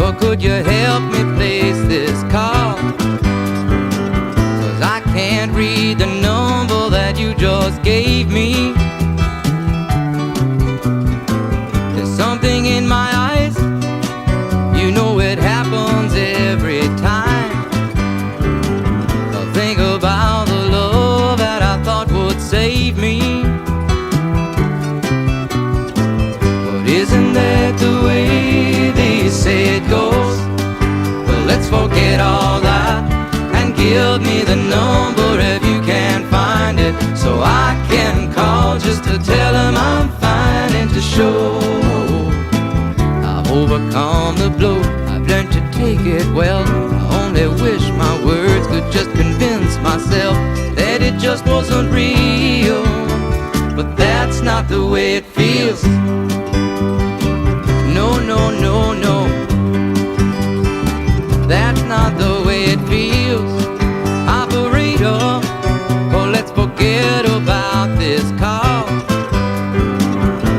or could you help me place this call? 'Cause I can't read the number that you just gave me. There's something in my eyes, you know it happens every time. I think about the love that I thought would save me. Isn't that the way they say it goes? Well, let's forget all that and give me the number if you can find it, so I can call just to tell him I'm fine and to show I've overcome the blow. I've learned to take it well. I only wish my words could just convince myself that it just wasn't real, but that's not the way it feels. No, no, no, no, that's not the way it feels. Operator, oh, let's forget about this call.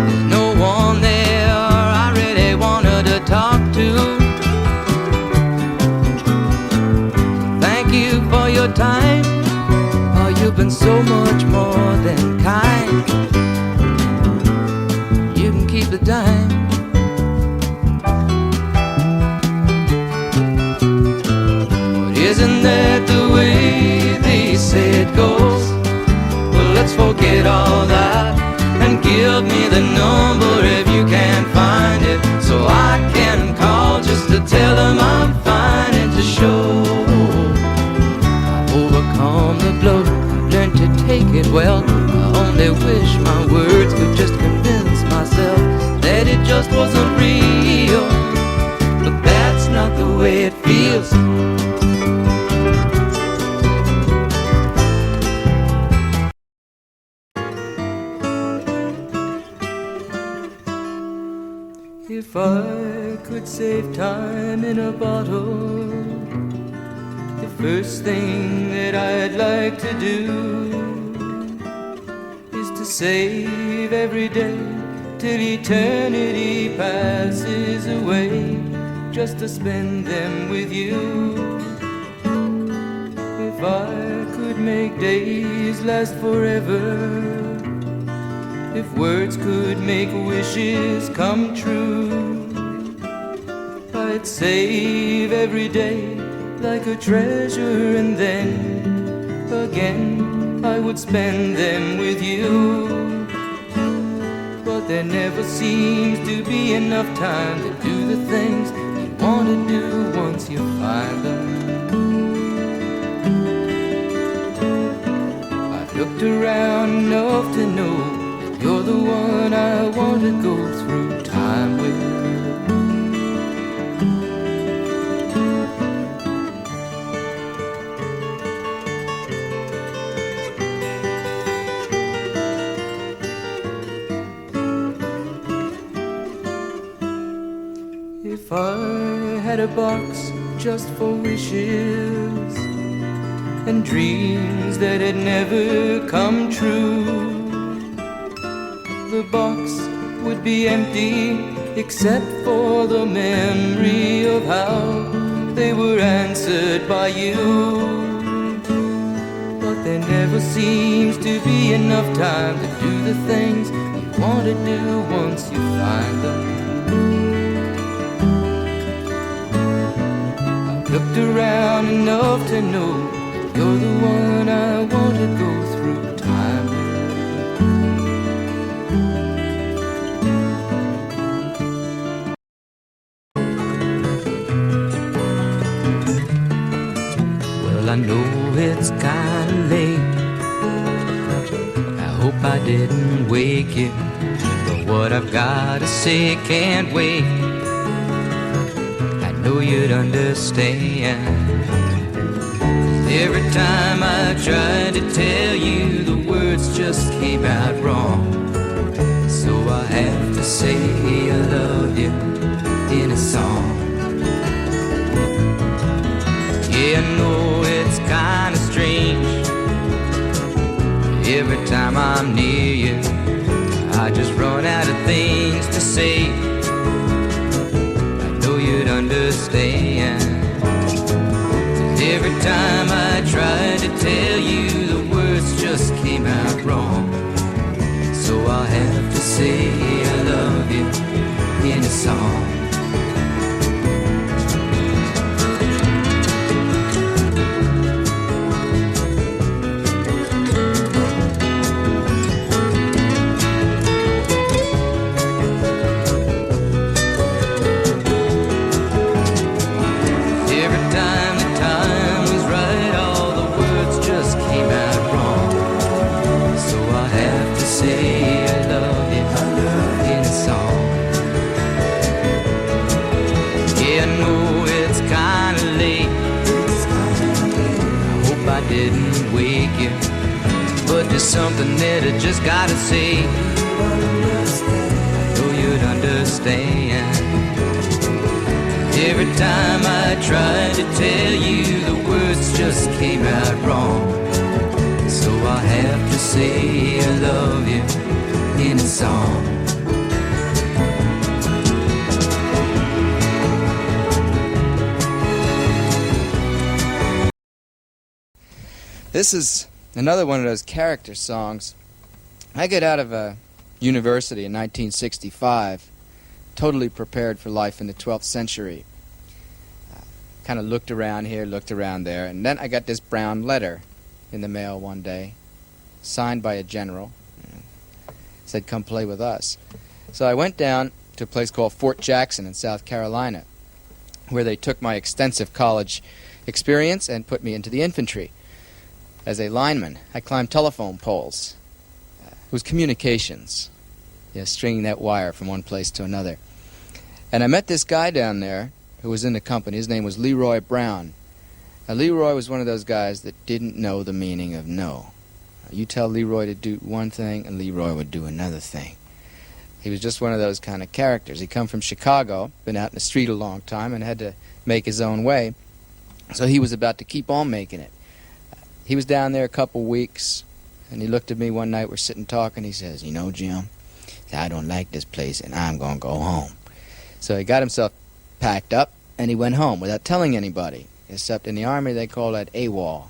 There's no one there I really wanted to talk to. Thank you for your time. Oh, you've been so much more than kind. You can keep the dime. Isn't that the way they say it goes? Well, let's forget all that and give me the number if you can find it, so I can call just to tell them I'm fine and to show I've overcome the blow. I've learned to take it well. I only wish my words could just convince myself that it just wasn't real, but that's not the way it feels. If I could save time in a bottle, the first thing that I'd like to do is to save every day till eternity passes away, just to spend them with you. If I could make days last forever, if words could make wishes come true, I'd save every day like a treasure, and then again I would spend them with you. But there never seems to be enough time to do the things you want to do once you find them. I've looked around enough to know you're the one I want to go through time with. If I had a box just for wishes and dreams that had never come true, the box would be empty except for the memory of how they were answered by you. But there never seems to be enough time to do the things you want to do once you find them. I've looked around enough to know you're the one I want to go through time with. I know it's kinda late. I hope I didn't wake you, but what I've gotta say can't wait. I know you'd understand. Every time I tried to tell you, the words just came out wrong. So I have to say I love you in a song. Yeah, I know it's kinda strange. Every time I'm near you, I just run out of things to say. I know you'd understand. Every time I tried to tell you, the words just came out wrong. So I'll have to say I love you in a song. Something that I just gotta say. I know you'd understand. Every time I tried to tell you, the words just came out wrong. So I have to say I love you in a song. This is another one of those character songs. I got out of a university in 1965, totally prepared for life in the 12th century. Kind of looked around here, looked around there, and then I got this brown letter in the mail one day, signed by a general. Said, "Come play with us." So I went down to a place called Fort Jackson in South Carolina, where they took my extensive college experience and put me into the infantry. As a lineman, I climbed telephone poles. It was communications, stringing that wire from one place to another. And I met this guy down there who was in the company. His name was Leroy Brown. Now, Leroy was one of those guys that didn't know the meaning of no. You tell Leroy to do one thing, and Leroy would do another thing. He was just one of those kind of characters. He come from Chicago, been out in the street a long time, and had to make his own way. So he was about to keep on making it. He was down there a couple weeks, and he looked at me one night, we're sitting talking, he says, "You know, Jim, I don't like this place, and I'm going to go home." So he got himself packed up, and he went home without telling anybody, except in the Army they call that AWOL,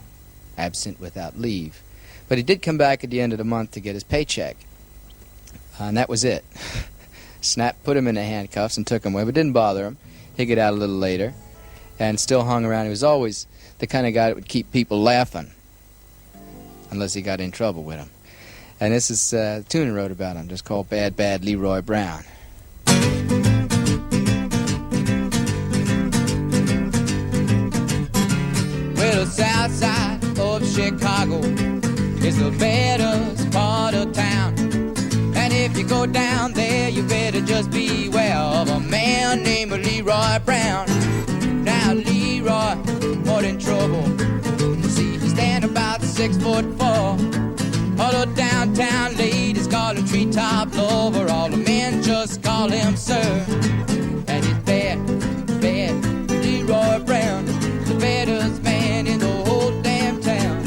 absent without leave. But he did come back at the end of the month to get his paycheck, and that was it. Snap put him in the handcuffs and took him away, but didn't bother him. He'd get out a little later and still hung around. He was always the kind of guy that would keep people laughing, unless he got in trouble with him. And this is a tune I wrote about him, just called Bad Bad Leroy Brown. Well, the south side of Chicago is the baddest part of town. And if you go down there, you better just beware of a man named Leroy Brown. Now Leroy, more than trouble. See, he stand about 6'4". All the downtown ladies call him treetop lover. All the men just call him sir. And he's bad, bad Leroy Brown, the baddest man in the whole damn town.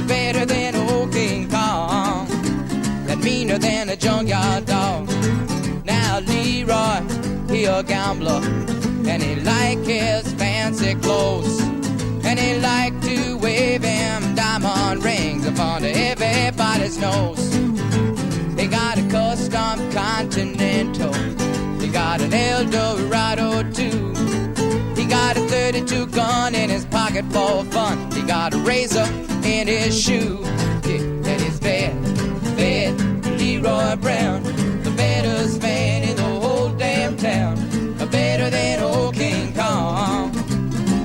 Better than old King Kong, and meaner than a junkyard dog. Now Leroy, he a gambler, and he like his fancy clothes, and he like to wave him diamond rings upon everybody's nose. He got a custom Continental, he got an Eldorado too. He got a 32 gun in his pocket for fun. He got a razor in his shoe. Yeah, and he's bad, bad Leroy Brown, the baddest man in the whole damn town. Better than old King Kong,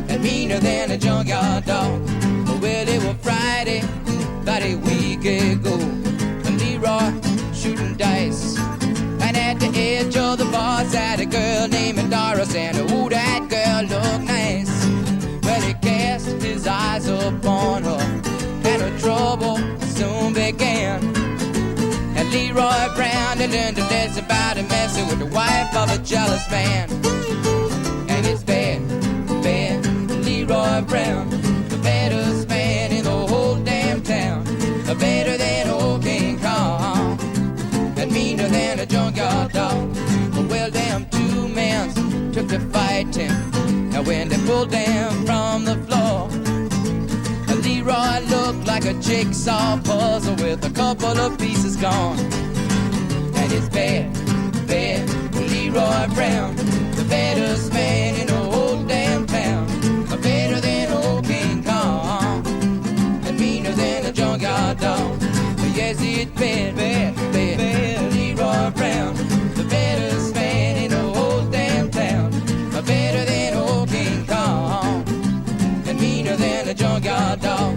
and meaner than a junkyard dog. Well, it was Friday, about a week ago, and Leroy shooting dice. And at the edge of the bar sat a girl named Doris, and ooh, that girl looked nice. Well, he cast his eyes upon her, and her trouble soon began. And Leroy Brown had learned a lesson about him messing with the wife of a jealous man. And it's bad, bad Leroy Brown, the baddest man in the whole damn town. Better than old King Kong, and meaner than a junkyard dog. Well, them two men took to fighting, and when they pulled him from the floor, Leroy looked like a jigsaw puzzle with a couple of pieces gone. And it's bad, bad Leroy Brown, the baddest man in the whole damn town. Better than old King Kong, and meaner than a junkyard dog. Yes, it's bad, bad, bad, bad Leroy Brown, the baddest man in the whole damn town. Better than old King Kong, and meaner than a junkyard dog.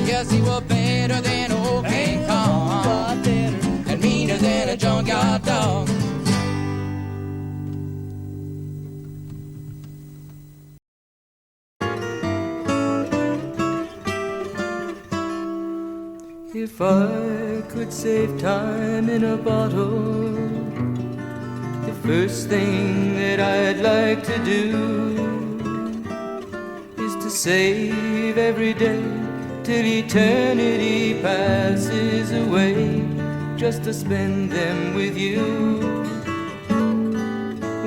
Yes, he was better than old King Kong, and meaner than a junkyard dog. If I could save time in a bottle, the first thing that I'd like to do is to save every day till eternity passes away, just to spend them with you.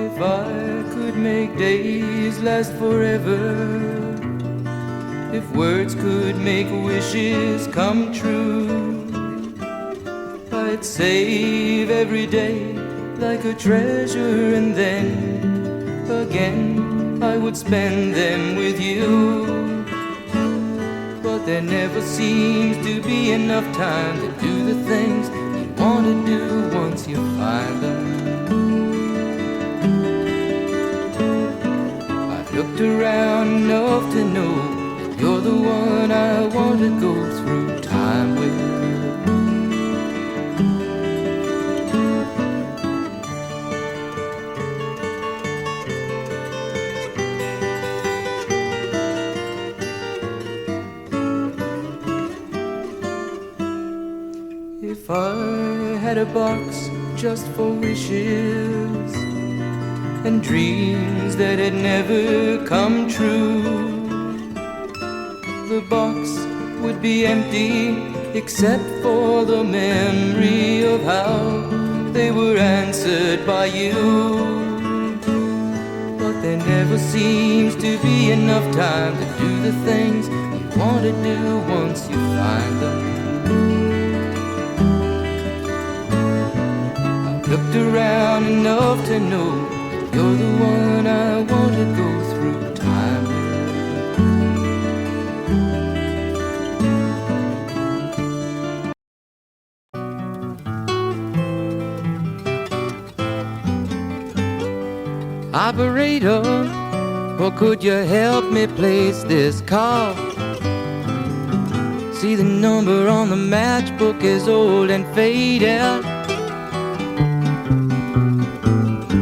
If I could make days last forever, if words could make wishes come true, I'd save every day like a treasure, and then again I would spend them with you. But there never seems to be enough time to do the things you want to do once you find them. I've looked around enough to know you're the one I want to go through time with. If I had a box just for wishes and dreams that had never come true. The box would be empty except for the memory of how they were answered by you. But there never seems to be enough time to do the things you want to do once you find them. I've looked around enough to know that you're the one I want to go through time with. Operator, or could you help me place this call? See, the number on the matchbook is old and faded.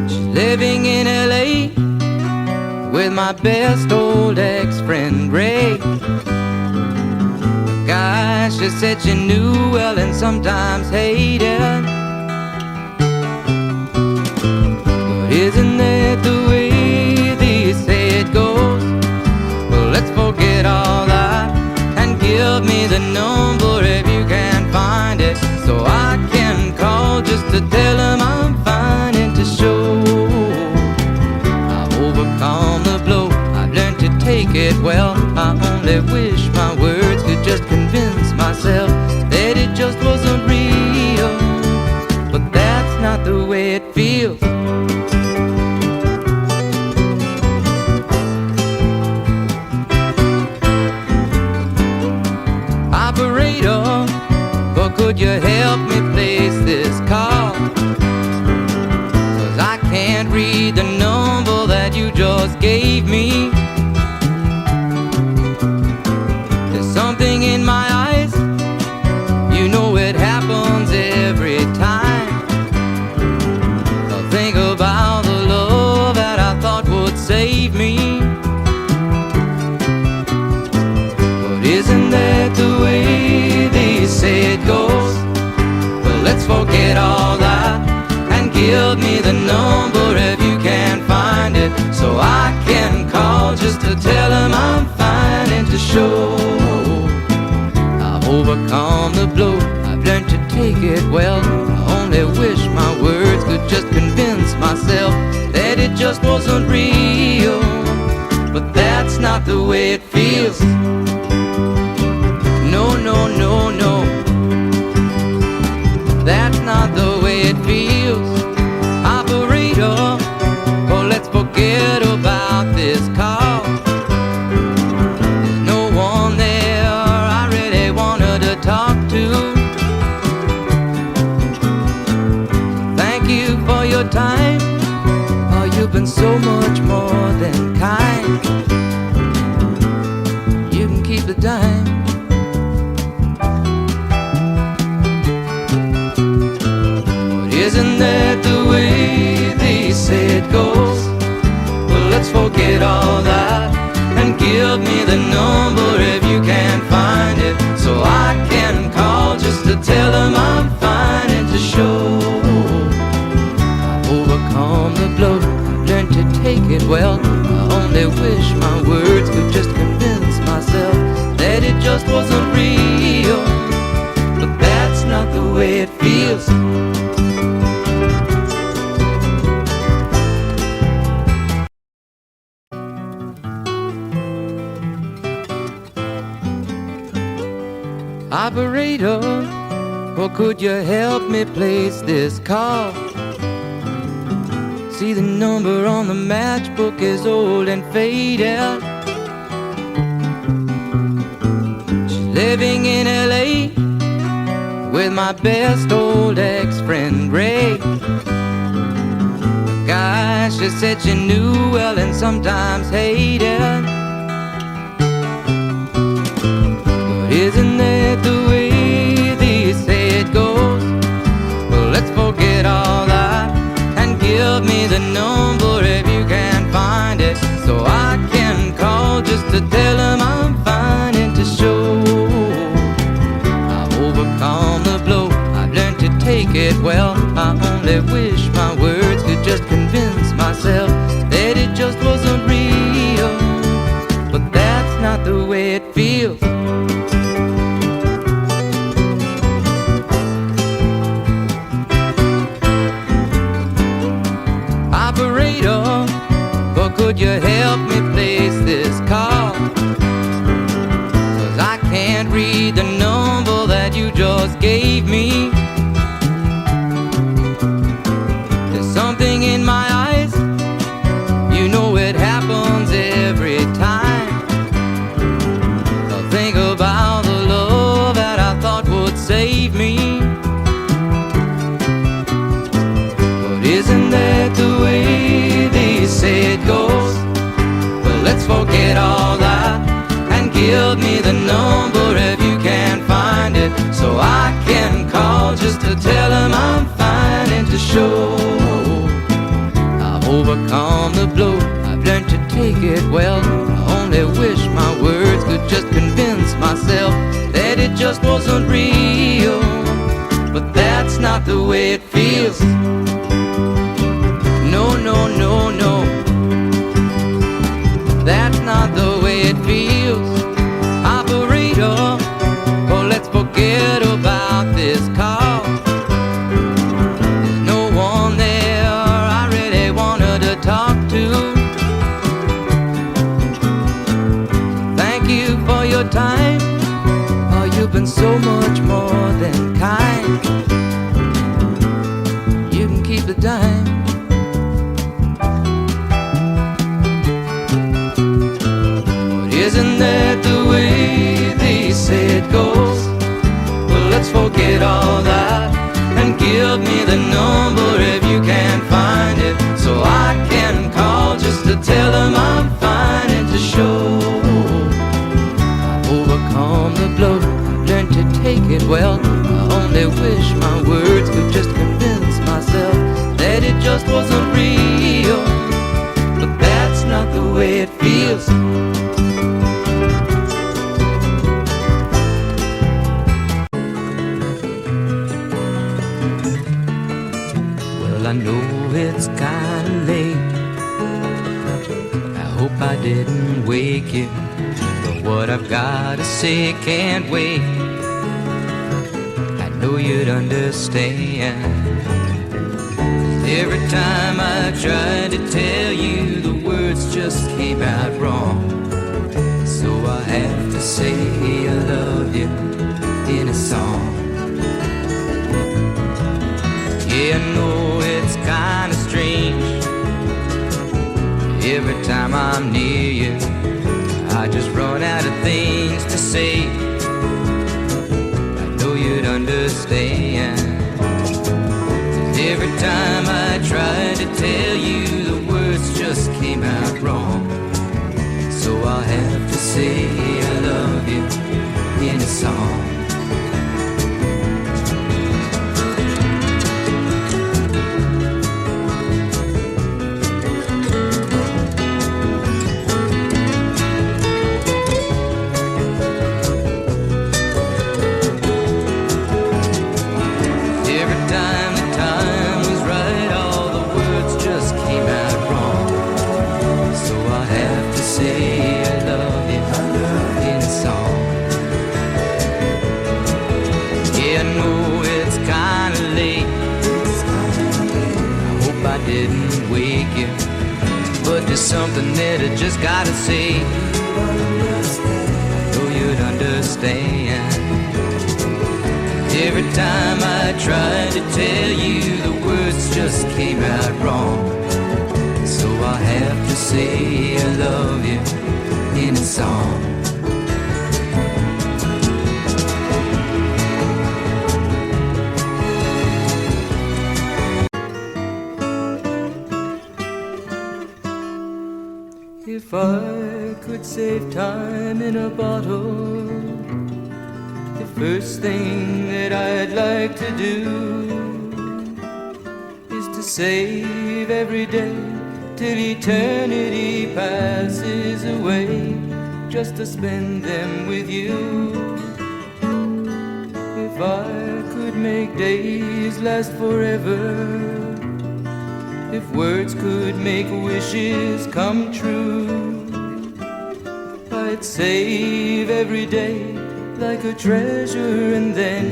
She's living in LA with my best old ex-friend Ray. The guy she said she knew well and sometimes hated. Isn't that the way they say it goes? Well, let's forget all that and give me the number if you can find it, so I can call just to tell them I'm fine and to show I've overcome the blow. I've learned to take it well. I only wish my words could just convince myself that it just wasn't real, but that's not the way it feels. Operator, or could you help me place this call? 'Cause I can't read the number that you just gave me. There's something in my eyes, you know it happens every time. I think about the love that I thought would save me. Isn't that the way they say it goes? Well, let's forget all that and give me the number if you can find it, so I can call just to tell them I'm fine and to show I've overcome the blow. I've learned to take it well. I only wish my words could just convince myself that it just wasn't real, but that's not the way it feels. No, no, no, no, that's not the way it feels. Operator, oh, let's forget about this call. There's no one there I really wanted to talk to. Thank you for your time. Oh, you've been so much more than kind. You can keep the dime. Isn't that the way they say it goes? Well, let's forget all that and give me the number if you can find it, so I can call just to tell them I'm fine and to show I've overcome the blow. I've learned to take it well. I only wish my words could just convince myself that it just wasn't real, but that's not the way it feels. Operator, or could you help me place this call? See, the number on the matchbook is old and faded. She's living in LA with my best old ex-friend Ray. The guy she said she knew well and sometimes hated. Isn't that the way they say it goes? Well, let's forget all that and give me the number if you can find it, so I can call just to tell them I'm fine and to show I've overcome the blow. I've learned to take it well. I only only wish my words could just convince myself that it just wasn't real. But that's not the way it feels. Operator, but could you help me place this call? 'Cause I can't read the number that you just gave me. There's something in my eyes, you know it happens every time. I think about the love that I thought would save me. But isn't that the way they say it goes? Well, let's forget all that and give me the number if you can't find it, so I can call just to tell them I'm fine and to show I've overcome the blow. I've learned to take it well. I only wish my words could just convince myself that it just wasn't real. But that's not the way it feels. No, no, no, no. That's not the way it feels. Operator, oh, let's forget about this call. There's no one there I really wanted to talk to. Thank you for your time. Oh, you've been so much more than kind. You can keep the dime. Isn't that the way they say it goes? Well, let's forget all that and give me the number if you can't find it, so I can call just to tell them I'm fine and to show I've overcome the blow. I've learned to take it well. I only wish my words could just convince myself that it just wasn't real. But that's not the way it feels. I know it's kinda late. I hope I didn't wake you, but what I've gotta say can't wait. I know you'd understand. Every time I tried to tell you, the words just came out wrong. So I have to say I love you in a song. Yeah, I know it's kinda strange. Every time I'm near you, I just run out of things to say. I know you'd understand. 'Cause every time I tried to tell you, the words just came out wrong. So I'll have to say I love you in a song. There's something that I just gotta say. I know you'd understand. Every time I tried to tell you, the words just came out wrong. So I have to say I love you in a song. If I could save time in a bottle, the first thing that I'd like to do is to save every day till eternity passes away, just to spend them with you. If I could make days last forever, If words could make wishes come true, I'd save every day like a treasure, and then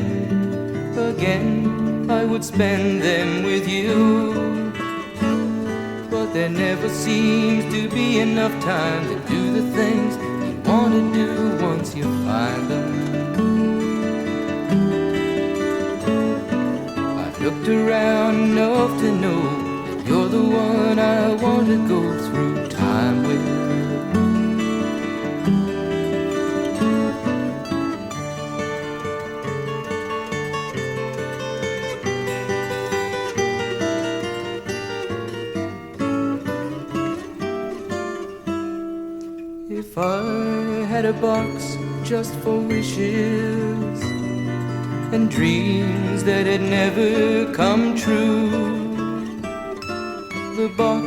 again I would spend them with you. But there never seems to be enough time to do the things you want to do once you find them. I've looked around enough to know you're the one I want to go through time with. If I had a box just for wishes and dreams that had never come true, the box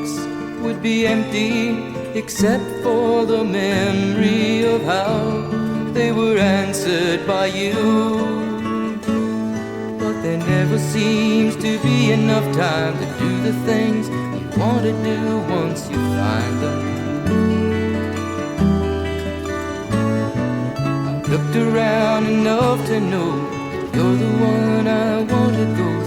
would be empty except for the memory of how they were answered by you. But there never seems to be enough time to do the things you want to do once you find them. I've looked around enough to know you're the one I want to go